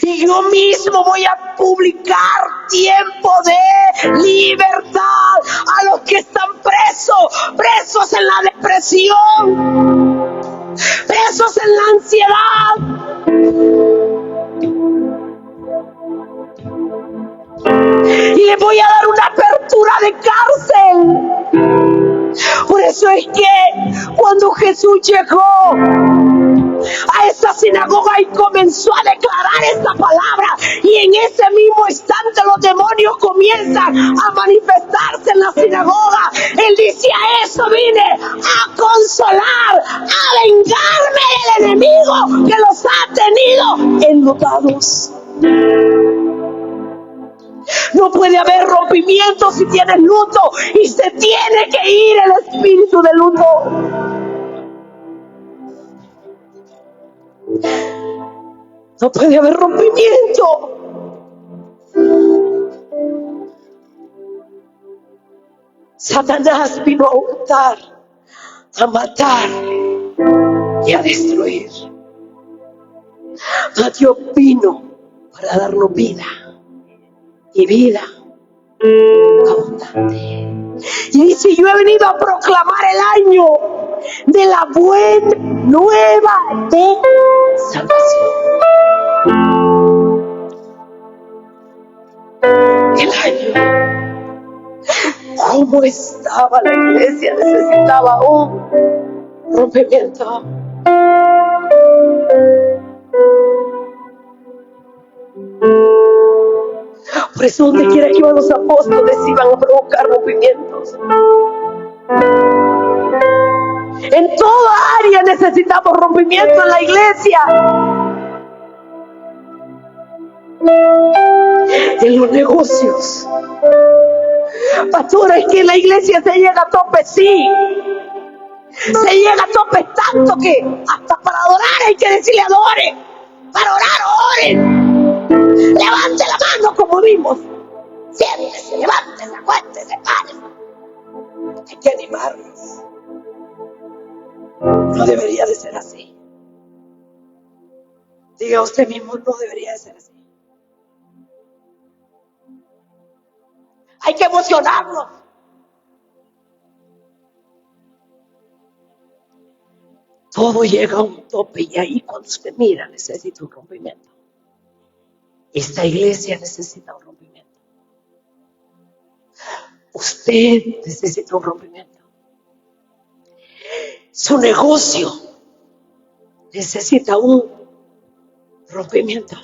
Y yo mismo voy a publicar tiempo de libertad a los que están presos en la depresión, presos en la ansiedad. Y les voy a dar una apertura de cárcel. Por eso es que cuando Jesús llegó a esa sinagoga y comenzó a declarar esta palabra, y en ese mismo instante los demonios comienzan a manifestarse en la sinagoga. Él dice: a eso vine, a consolar, a vengarme del enemigo que los ha tenido enlutados. No puede haber rompimiento si tienes luto, y se tiene que ir el espíritu de luto. No puede haber rompimiento. Satanás vino a hurtar, a matar y a destruir. Mas Dios vino para darnos vida, y vida abundante. Y dice: yo he venido a proclamar el año de la buena nueva de salvación. El año. ¿Cómo estaba la iglesia? Necesitaba un rompimiento. Por eso, donde quiera que iban los apóstoles, iban a provocar rompimientos. En toda área necesitamos rompimiento en la iglesia. En los negocios. Pastora, es que en la iglesia se llega a tope, sí. Se llega a tope tanto que hasta para adorar hay que decirle adore. Para orar, oren. Levante la mano como vimos. Siéntese, levántese, acuéntese, pare. Hay que animarnos. No debería de ser así. Diga usted mismo: no debería de ser así. Hay que emocionarnos. Todo llega a un tope, y ahí cuando usted mira, necesita un rompimiento. Esta iglesia necesita un rompimiento. Usted necesita un rompimiento. Su negocio necesita un rompimiento.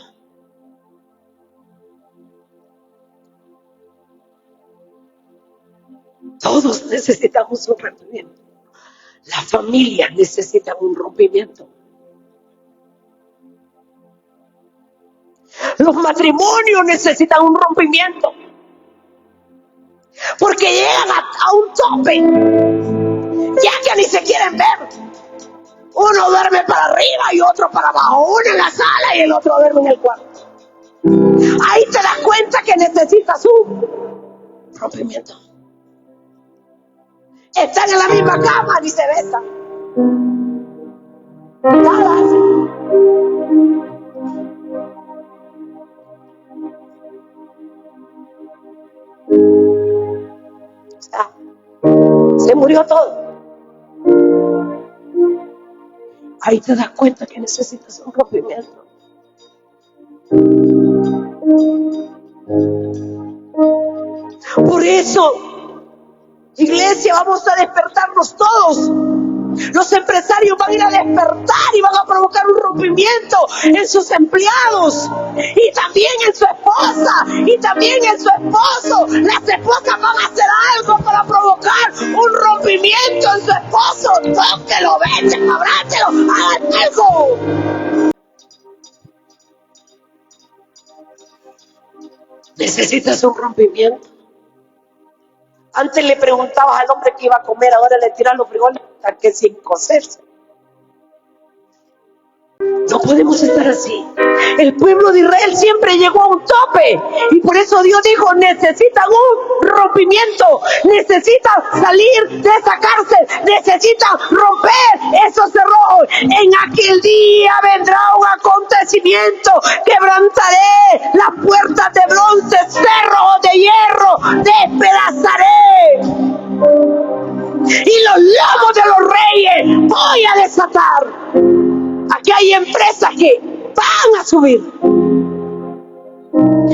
Todos necesitamos un rompimiento. La familia necesita un rompimiento. Los matrimonios necesitan un rompimiento. Porque llegan a un tope, ya que ni se quieren ver. Uno duerme para arriba y otro para abajo. Uno en la sala y el otro duerme en el cuarto. Ahí te das cuenta que necesitas un rompimiento. Están en la misma cama, ni se besan. Nada hacen. Se murió todo. Ahí te das cuenta que necesitas un rompimiento. Por eso, iglesia, vamos a despertarnos todos. Los empresarios van a ir a despertar y van a provocar un rompimiento en sus empleados, y también en su esposa, y también en su esposo. Las esposas van a hacer algo para provocar un rompimiento en su esposo. Tóquelo, vete, abrátelo, hagan algo. Necesitas un rompimiento. Antes le preguntabas al hombre que iba a comer, ahora le tiran los frijoles hasta que sin cocerse. No podemos estar así. El pueblo de Israel siempre llegó a un tope, y por eso Dios dijo: necesitan un rompimiento, necesitan salir de esa cárcel, necesitan romper esos cerrojos. En aquel día vendrá un acontecimiento: quebrantaré las puertas de bronce, cerrojos de hierro despedazaré, y los lomos de los reyes voy a desatar. Aquí hay empresas que van a subir,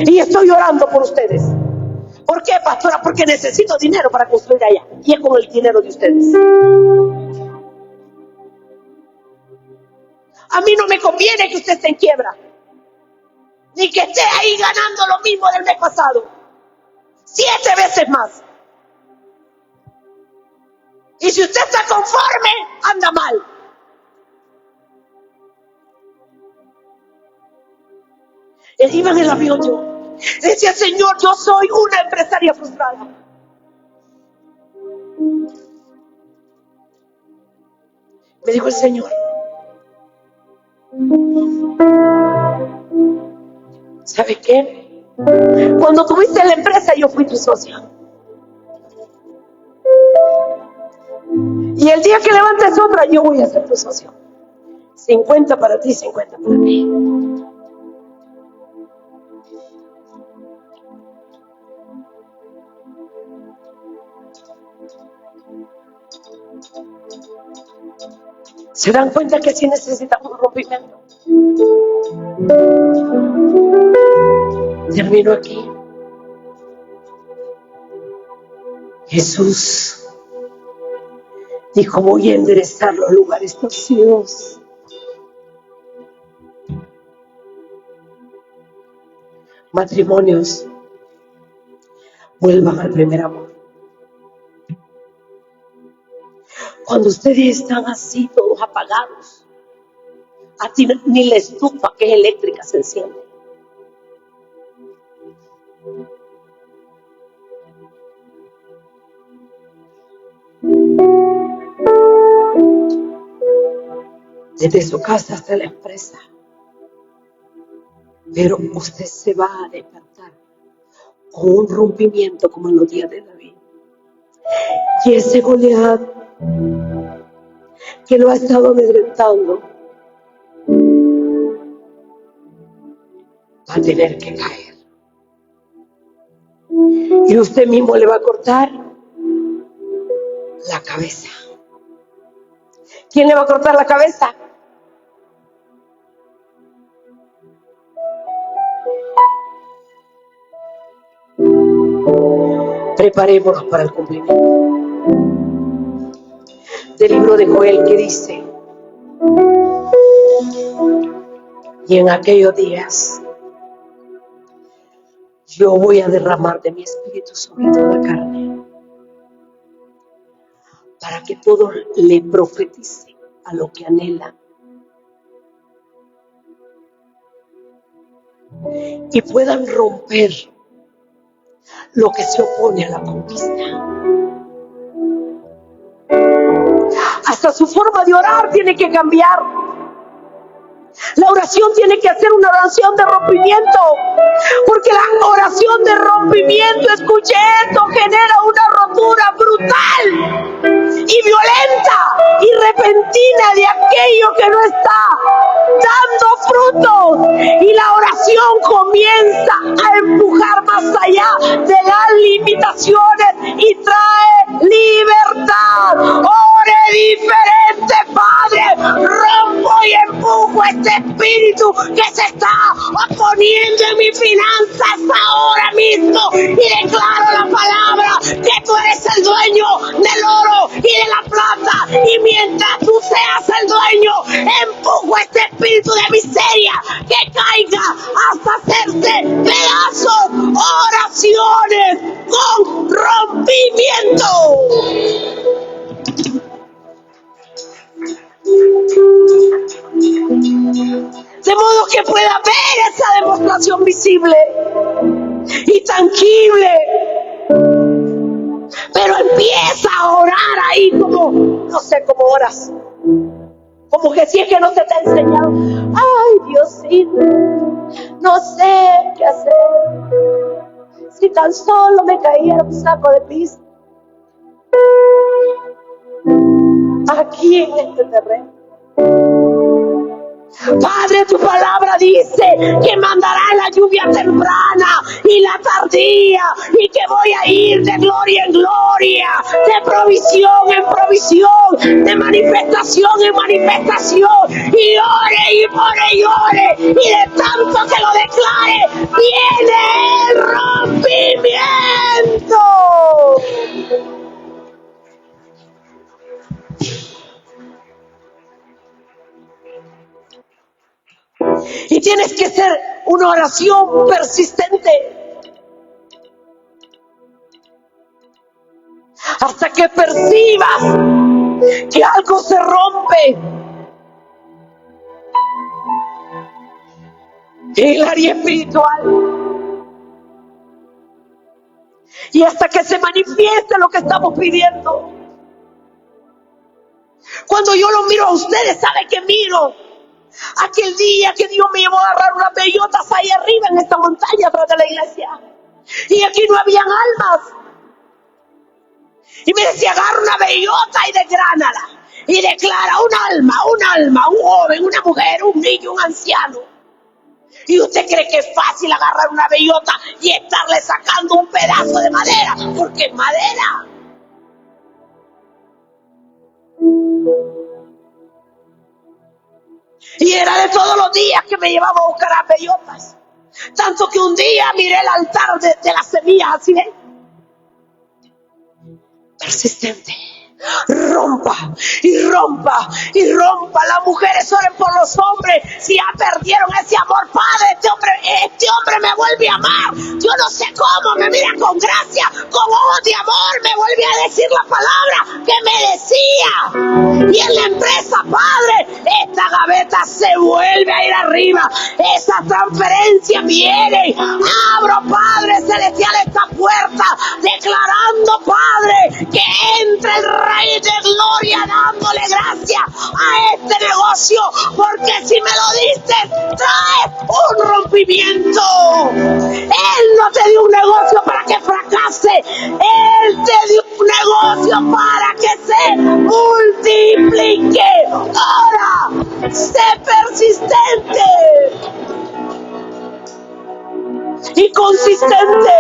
y estoy orando por ustedes. ¿Por qué, pastora? Porque necesito dinero para construir allá, y es con el dinero de ustedes. A mí no me conviene que usted esté en quiebra, ni que esté ahí ganando lo mismo del mes pasado, 7 veces más. Y si usted está conforme, anda mal. Iba en el avión yo. Decía, Señor, yo soy una empresaria frustrada. Me dijo el Señor, ¿sabe qué? Cuando tuviste la empresa, yo fui tu socia. Y el día que levantes otra, yo voy a ser tu socio. 50 para ti, 50 para mí. ¿Se dan cuenta que sí necesitamos un rompimiento? Termino aquí. Jesús dijo, voy a enderezar los lugares torcidos. Matrimonios, vuelvan al primer amor. Cuando ustedes están así, todos apagados, a ti ni la estufa que es eléctrica se enciende. Desde su casa hasta la empresa. Pero usted se va a despertar con un rompimiento como en los días de David. Y ese Goliat que lo ha estado amedrentando va a tener que caer. Y usted mismo le va a cortar la cabeza. ¿Quién le va a cortar la cabeza? Preparémonos para el cumplimiento del libro de Joel, que dice, y en aquellos días yo voy a derramar de mi espíritu sobre toda carne, para que todos le profeticen a lo que anhelan y puedan romper lo que se opone a la conquista. Hasta su forma de orar tiene que cambiar. La oración tiene que ser una oración de rompimiento, porque la oración de rompimiento, escuche esto, genera una rotura brutal y violenta y repentina de aquello que no está dando frutos, y la oración comienza a empujar más allá de las limitaciones y trae libertad. Ore diferente, Padre. Rompo y empujo este espíritu que se está oponiendo en mis finanzas ahora mismo, y declaro la palabra que tú eres el dueño del oro y de la plata, y mientras tú seas el dueño, empujo este espíritu de miseria que caiga hasta hacerse pedazos. Oraciones con rompimiento. De modo que pueda ver esa demostración visible y tangible. Pero empieza a orar ahí como, no sé, como oras. Como que si es que no se te ha enseñado. Ay, Diosito, no sé qué hacer. Si tan solo me cayera un saco de pis aquí en este terreno. Padre, tu palabra dice que mandará la lluvia temprana y la tardía, y que voy a ir de gloria en gloria, de provisión en provisión, de manifestación en manifestación, y ore y ore y ore, y de tanto que lo declare, viene el rompimiento. Y tienes que ser una oración persistente hasta que percibas que algo se rompe en el área espiritual y hasta que se manifieste lo que estamos pidiendo. Cuando yo lo miro a ustedes, ¿sabe qué miro? Aquel día que Dios me llevó a agarrar unas bellotas ahí arriba en esta montaña atrás de la iglesia, y aquí no habían almas, y me decía: agarra una bellota y desgránala y declara un alma, un joven, una mujer, un niño, un anciano. ¿Y usted cree que es fácil agarrar una bellota y estarle sacando un pedazo de madera? Porque es madera. Y era de todos los días que me llevaba a buscar a bellotas. Tanto que un día miré el altar de las semillas así de persistente. Rompa y rompa y rompa. Las mujeres oren por los hombres si ya perdieron ese amor. Padre, este hombre me vuelve a amar. Yo no sé cómo, me mira con gracia, con ojos de amor, me vuelve a decir la palabra que me decía. Y en la empresa, Padre, esta gaveta se vuelve a ir arriba. Esa transferencia viene. Abro, Padre celestial, esta puerta, declarando, Padre, que entre el Rey de Gloria dándole gracias a este negocio, porque si me lo diste, trae un rompimiento. Él no te dio un negocio para que fracase, Él te dio un negocio para que se multiplique. Ahora, sé persistente y consistente.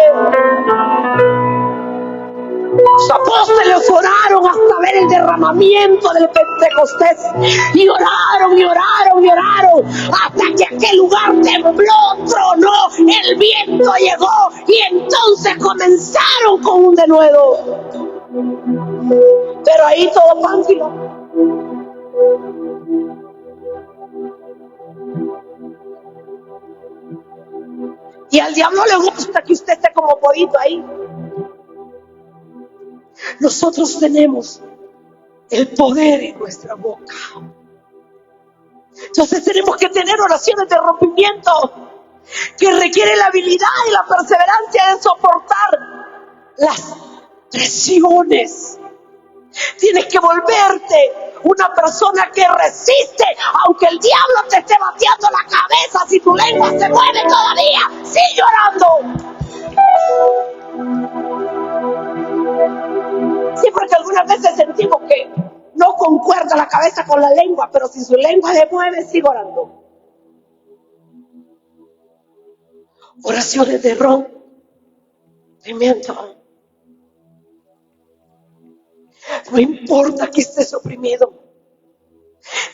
Los apóstoles oraron hasta ver el derramamiento del Pentecostés, y oraron y oraron y oraron hasta que aquel lugar tembló, tronó, el viento llegó, y entonces comenzaron con un denuedo. Pero ahí todo Pánfilo. Y al diablo le gusta que usted esté como pollito ahí. Nosotros tenemos el poder en nuestra boca. Entonces tenemos que tener oraciones de rompimiento que requieren la habilidad y la perseverancia de soportar las presiones. Tienes que volverte una persona que resiste, aunque el diablo te esté bateando la cabeza. Si tu lengua se mueve todavía, sigue orando. Sí, porque algunas veces sentimos que no concuerda la cabeza con la lengua, pero si su lengua se mueve, sigue orando. Oraciones de rompimiento. No importa que estés oprimido.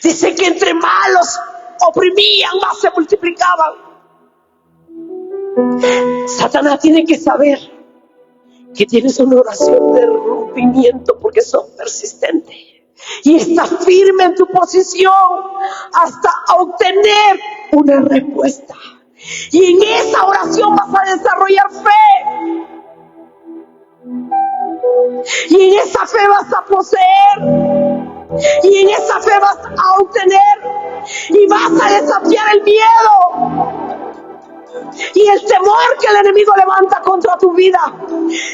Dice que entre más los oprimían, más se multiplicaban. Satanás tiene que saber que tienes una oración de rompimiento porque sos persistente y estás firme en tu posición hasta obtener una respuesta. Y en esa oración vas a desarrollar fe. Y en esa fe vas a poseer. Y en esa fe vas a obtener. Y vas a desafiar el miedo y el temor que el enemigo levanta contra tu vida.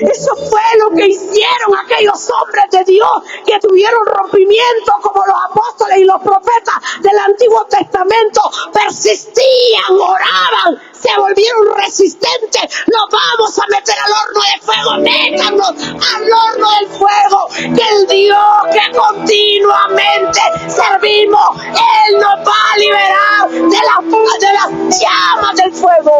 Eso fue lo que hicieron aquellos hombres de Dios que tuvieron rompimiento, como los apóstoles y los profetas del Antiguo Testamento. Persistían, oraban, se volvieron resistentes. Nos vamos a meter al horno de fuego, métanos al horno del fuego, que el Dios que continuamente servimos, Él nos va a liberar de las llamas del fuego.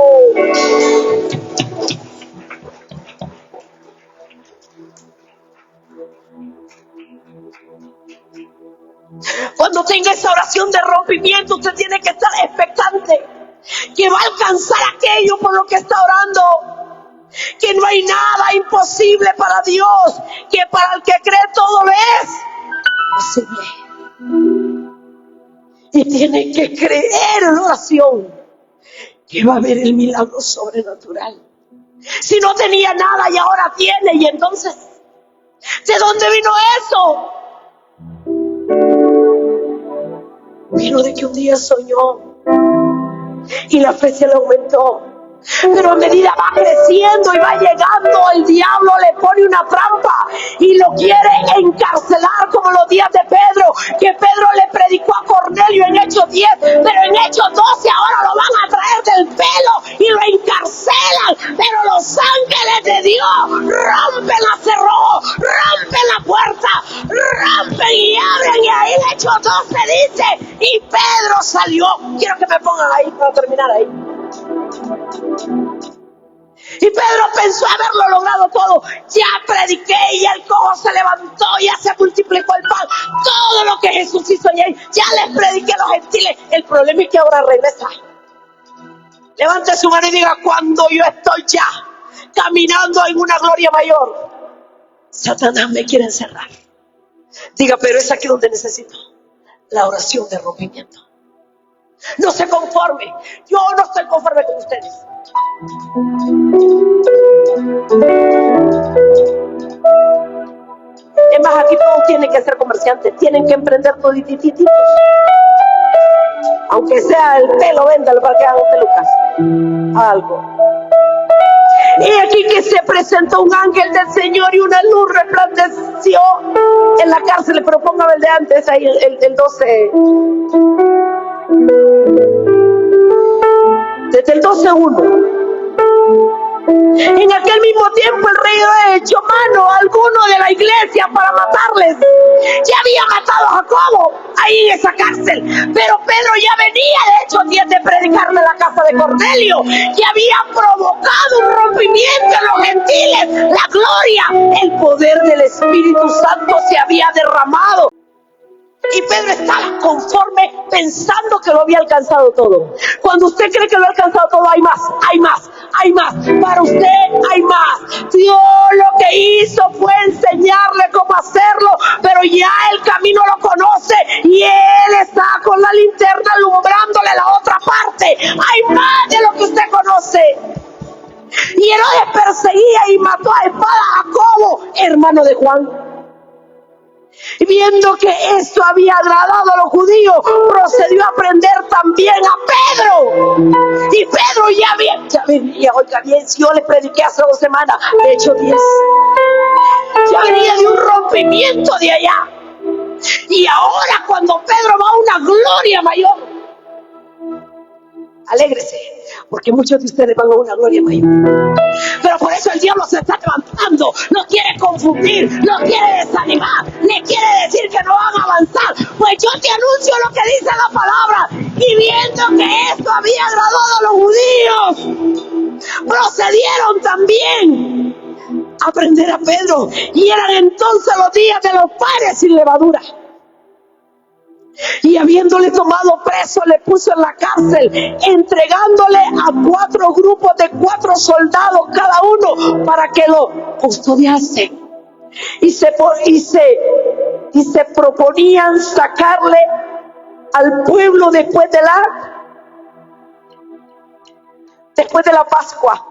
Cuando tenga esa oración de rompimiento, usted tiene que estar expectante que va a alcanzar aquello por lo que está orando, que no hay nada imposible para Dios, que para el que cree todo lo es posible. Y tiene que creer en oración que va a haber el milagro sobrenatural. Si no tenía nada y ahora tiene, y entonces, ¿de dónde vino eso? Vino de que un día soñó y la fe se le aumentó. Pero a medida va creciendo y va llegando, el diablo le pone una trampa y lo quiere encarcelar, como los días de Pedro, que Pedro le predicó a Cornelio en Hechos 10, pero en Hechos 12 ahora lo van a traer del pelo y lo encarcelan. Pero los ángeles de Dios rompen la cerrojo, rompen la puerta, rompen y abren, y ahí en Hechos 12 dice, y Pedro salió. Quiero que me pongan ahí para terminar ahí. Y Pedro pensó haberlo logrado todo. Ya prediqué y el cojo se levantó, ya se multiplicó el pan. Todo lo que Jesús hizo ya les prediqué a los gentiles. El problema es que ahora regresa. Levante su mano y diga: cuando yo estoy ya caminando en una gloria mayor, Satanás me quiere encerrar. Diga: pero es aquí donde necesito la oración de rompimiento. No se conforme. Yo no estoy conforme con ustedes. Es más, aquí todos tienen que ser comerciantes, tienen que emprender toditititos. Aunque sea el pelo, véndalo para que hagan pelucas. Algo. Y aquí que se presentó un ángel del Señor y una luz resplandeció en la cárcel. Pero póngame el de antes, ahí el 12. Desde el 12:1. En aquel mismo tiempo el rey había hecho mano a alguno de la iglesia para matarles. Ya había matado a Jacobo ahí en esa cárcel, pero Pedro ya venía de Hechos 10 de predicar en la casa de Cornelio, que había provocado un rompimiento en los gentiles. La gloria, el poder del Espíritu Santo se había derramado. Y Pedro estaba conforme, pensando que lo había alcanzado todo. Cuando usted cree que lo ha alcanzado todo, hay más, hay más, hay más. Para usted hay más. Dios lo que hizo fue enseñarle cómo hacerlo, pero ya el camino lo conoce y Él está con la linterna alumbrándole la otra parte. Hay más de lo que usted conoce. Y Herodes perseguía y mató a espada a Jacobo, hermano de Juan. Y viendo que esto había agradado a los judíos, procedió a prender también a Pedro. Y Pedro ya venía, oiga bien, si yo les prediqué hace 2 semanas, de hecho 10, ya venía de un rompimiento de allá. Y ahora cuando Pedro va a una gloria mayor, alégrese, porque muchos de ustedes van a una gloria mayor. Pero por eso el diablo se está levantando, los quiere confundir, los quiere desanimar, le quiere decir que no van a avanzar. Pues yo te anuncio lo que dice la palabra. Y viendo que esto había agradado a los judíos, procedieron también a prender a Pedro. Y eran entonces los días de los panes sin levadura. Y habiéndole tomado preso, le puso en la cárcel, entregándole a 4 grupos de 4 soldados cada uno para que lo custodiasen. Y se proponían sacarle al pueblo después de la Pascua.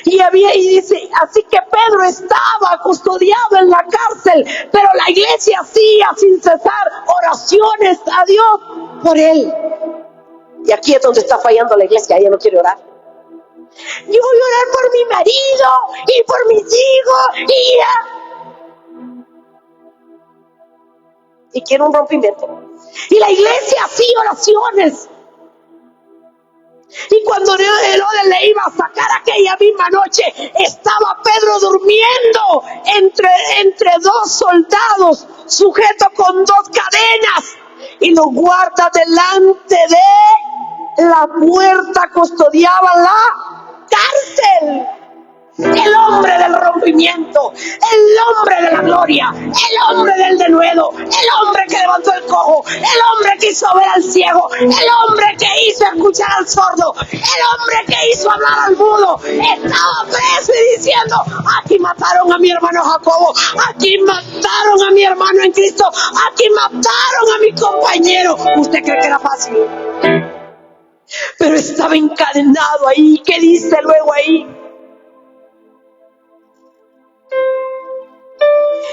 Y dice, así que Pedro estaba custodiado en la cárcel, pero la iglesia hacía sin cesar oraciones a Dios por él. Y aquí es donde está fallando la iglesia, ella no quiere orar. Yo voy a orar por mi marido y por mis hijos y quiero un rompimiento. Y la iglesia hacía oraciones. Y cuando Herodes le iba a sacar aquella misma noche, estaba Pedro durmiendo entre 2 soldados, sujeto con 2 cadenas, y los guardas delante de la puerta custodiaban la cárcel. El hombre del rompimiento, el hombre de la gloria, el hombre del denuedo, el hombre que levantó el cojo, el hombre que hizo ver al ciego, el hombre que hizo escuchar al sordo, el hombre que hizo hablar al mudo, estaba preso y diciendo: aquí mataron a mi hermano Jacobo, aquí mataron a mi hermano en Cristo, aquí mataron a mi compañero. ¿Usted cree que era fácil? Pero estaba encadenado ahí. ¿Qué dice luego ahí?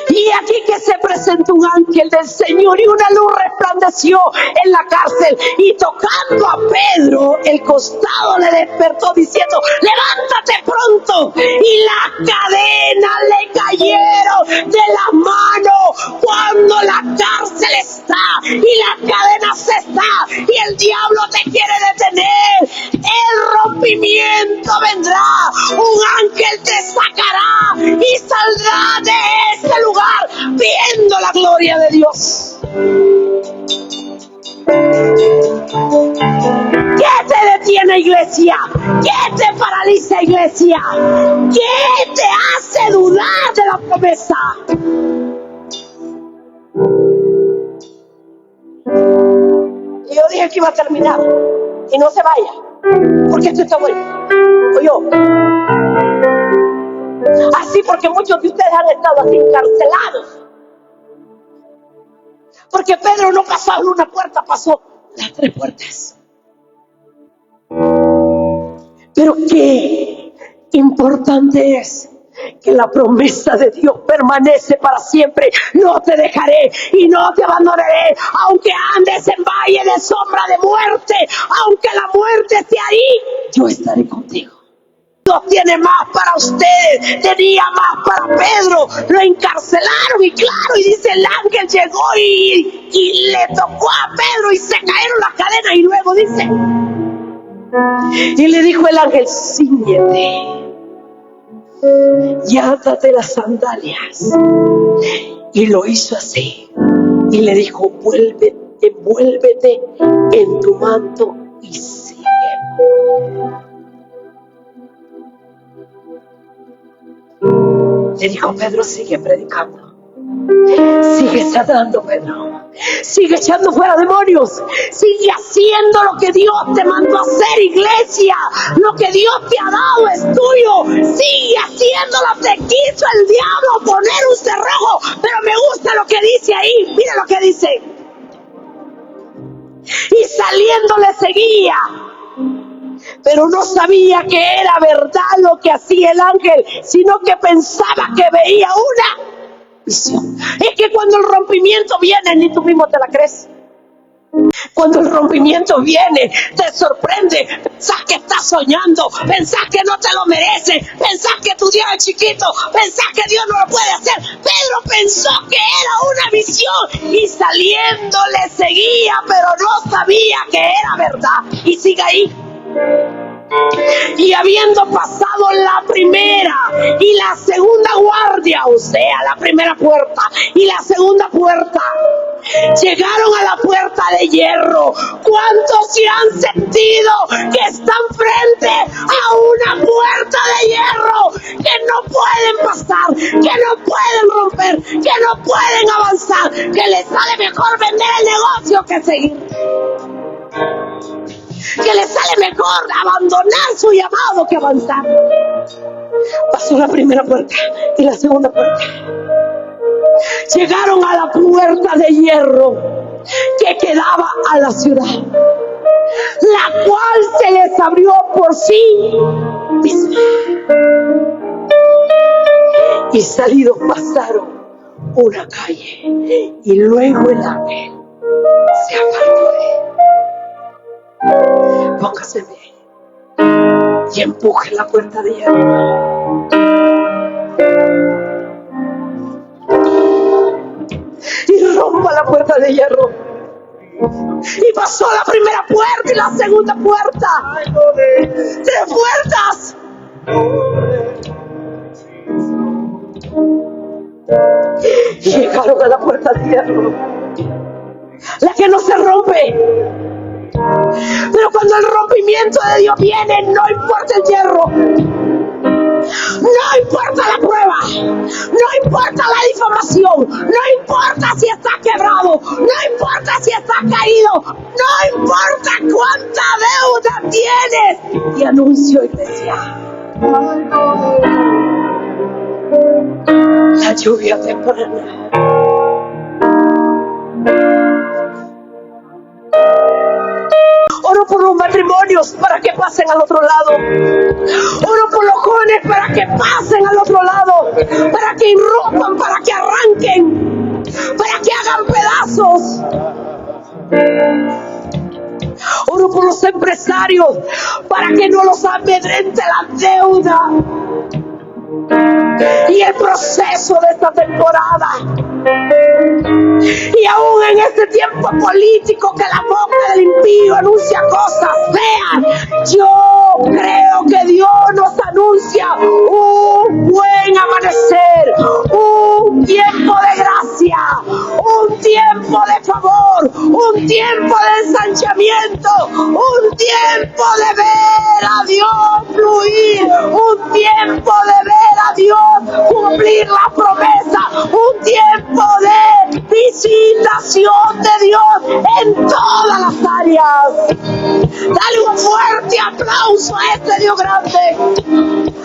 Y aquí que se presentó un ángel del Señor y una luz resplandeció en la cárcel, y tocando a Pedro el costado le despertó diciendo: levántate pronto. Y las cadenas le cayeron de las manos. Cuando la cárcel está y las cadenas está y el diablo te quiere detener, el rompimiento vendrá. Un ángel te sacará y saldrá de ese lugar viendo la gloria de Dios. ¿Qué te detiene, iglesia? ¿Qué te paraliza, iglesia? ¿Qué te hace dudar de la promesa? Y yo dije que iba a terminar. Y no se vaya, porque esto está bueno. Oye, así, porque muchos de ustedes han estado así encarcelados. Porque Pedro no pasó en una puerta, pasó las 3 puertas. Pero qué importante es que la promesa de Dios permanece para siempre. No te dejaré y no te abandonaré, aunque andes en valle de sombra de muerte, aunque la muerte esté ahí, yo estaré contigo. Dios tiene más para ustedes, tenía más para Pedro. Lo encarcelaron y claro, y dice, el ángel llegó y le tocó a Pedro y se cayeron las cadenas. Y luego dice, y le dijo el ángel: cíñete y átate las sandalias. Y lo hizo así y le dijo: envuélvete en tu manto y sigue. Le dijo: Pedro, sigue predicando, sigue sanando, Pedro, sigue echando fuera demonios, sigue haciendo lo que Dios te mandó a hacer, iglesia. Lo que Dios te ha dado es tuyo, sigue haciéndolo. Te quiso el diablo poner un cerrojo, pero me gusta lo que dice ahí. Mira lo que dice: y saliendo le seguía, pero no sabía que era verdad lo que hacía el ángel, sino que pensaba que veía una visión. Es que cuando el rompimiento viene, ni tú mismo te la crees. Cuando el rompimiento viene, te sorprende. Pensás que estás soñando, pensás que no te lo mereces, pensás que tu Dios es chiquito, pensás que Dios no lo puede hacer. Pedro pensó que era una visión y saliendo le seguía, pero no sabía que era verdad. Y sigue ahí. Y habiendo pasado la primera y la segunda guardia, o sea, la primera puerta y la segunda puerta, llegaron a la puerta de hierro. ¿Cuántos se han sentido que están frente a una puerta de hierro que no pueden pasar, que no pueden romper, que no pueden avanzar, que les sale mejor vender el negocio que seguir? Que le sale mejor abandonar su llamado que avanzar. Pasó la primera puerta y la segunda puerta. Llegaron a la puerta de hierro que quedaba a la ciudad, la cual se les abrió por sí misma. Y salidos pasaron una calle y luego el ángel se apartó de él. Póngase bien y empuje la puerta de hierro. Y rompa la puerta de hierro. Y pasó la primera puerta y la segunda puerta. 3 puertas. Llegaron a la puerta de hierro, la que no se rompe. Pero cuando el rompimiento de Dios viene, no importa el hierro. No importa la prueba, no importa la difamación, no importa si está quebrado, no importa si está caído, no importa cuánta deuda tienes. Y anuncio, iglesia, la lluvia temprana. Oro por los matrimonios para que pasen al otro lado. Oro por los jóvenes para que pasen al otro lado, para que irrumpan, para que arranquen, para que hagan pedazos. Oro por los empresarios para que no los amedrente la deuda y el proceso de esta temporada. Y aún en este tiempo político que la boca del impío anuncia cosas feas, yo creo que Dios nos anuncia un buen amanecer, un tiempo de gracia, un tiempo de favor, un tiempo de ensanchamiento, un tiempo de ver a Dios fluir, un tiempo de ver a Dios cumplir la promesa, un tiempo de visitación de Dios en todas las áreas. Dale un fuerte aplauso a este Dios grande,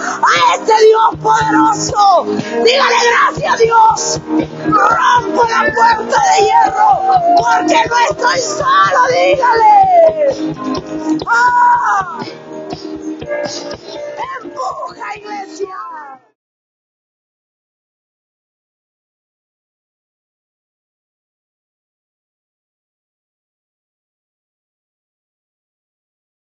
a este Dios poderoso. Dígale gracias a Dios. Rompo la puerta de hierro porque no estoy solo. Dígale. ¡Ah!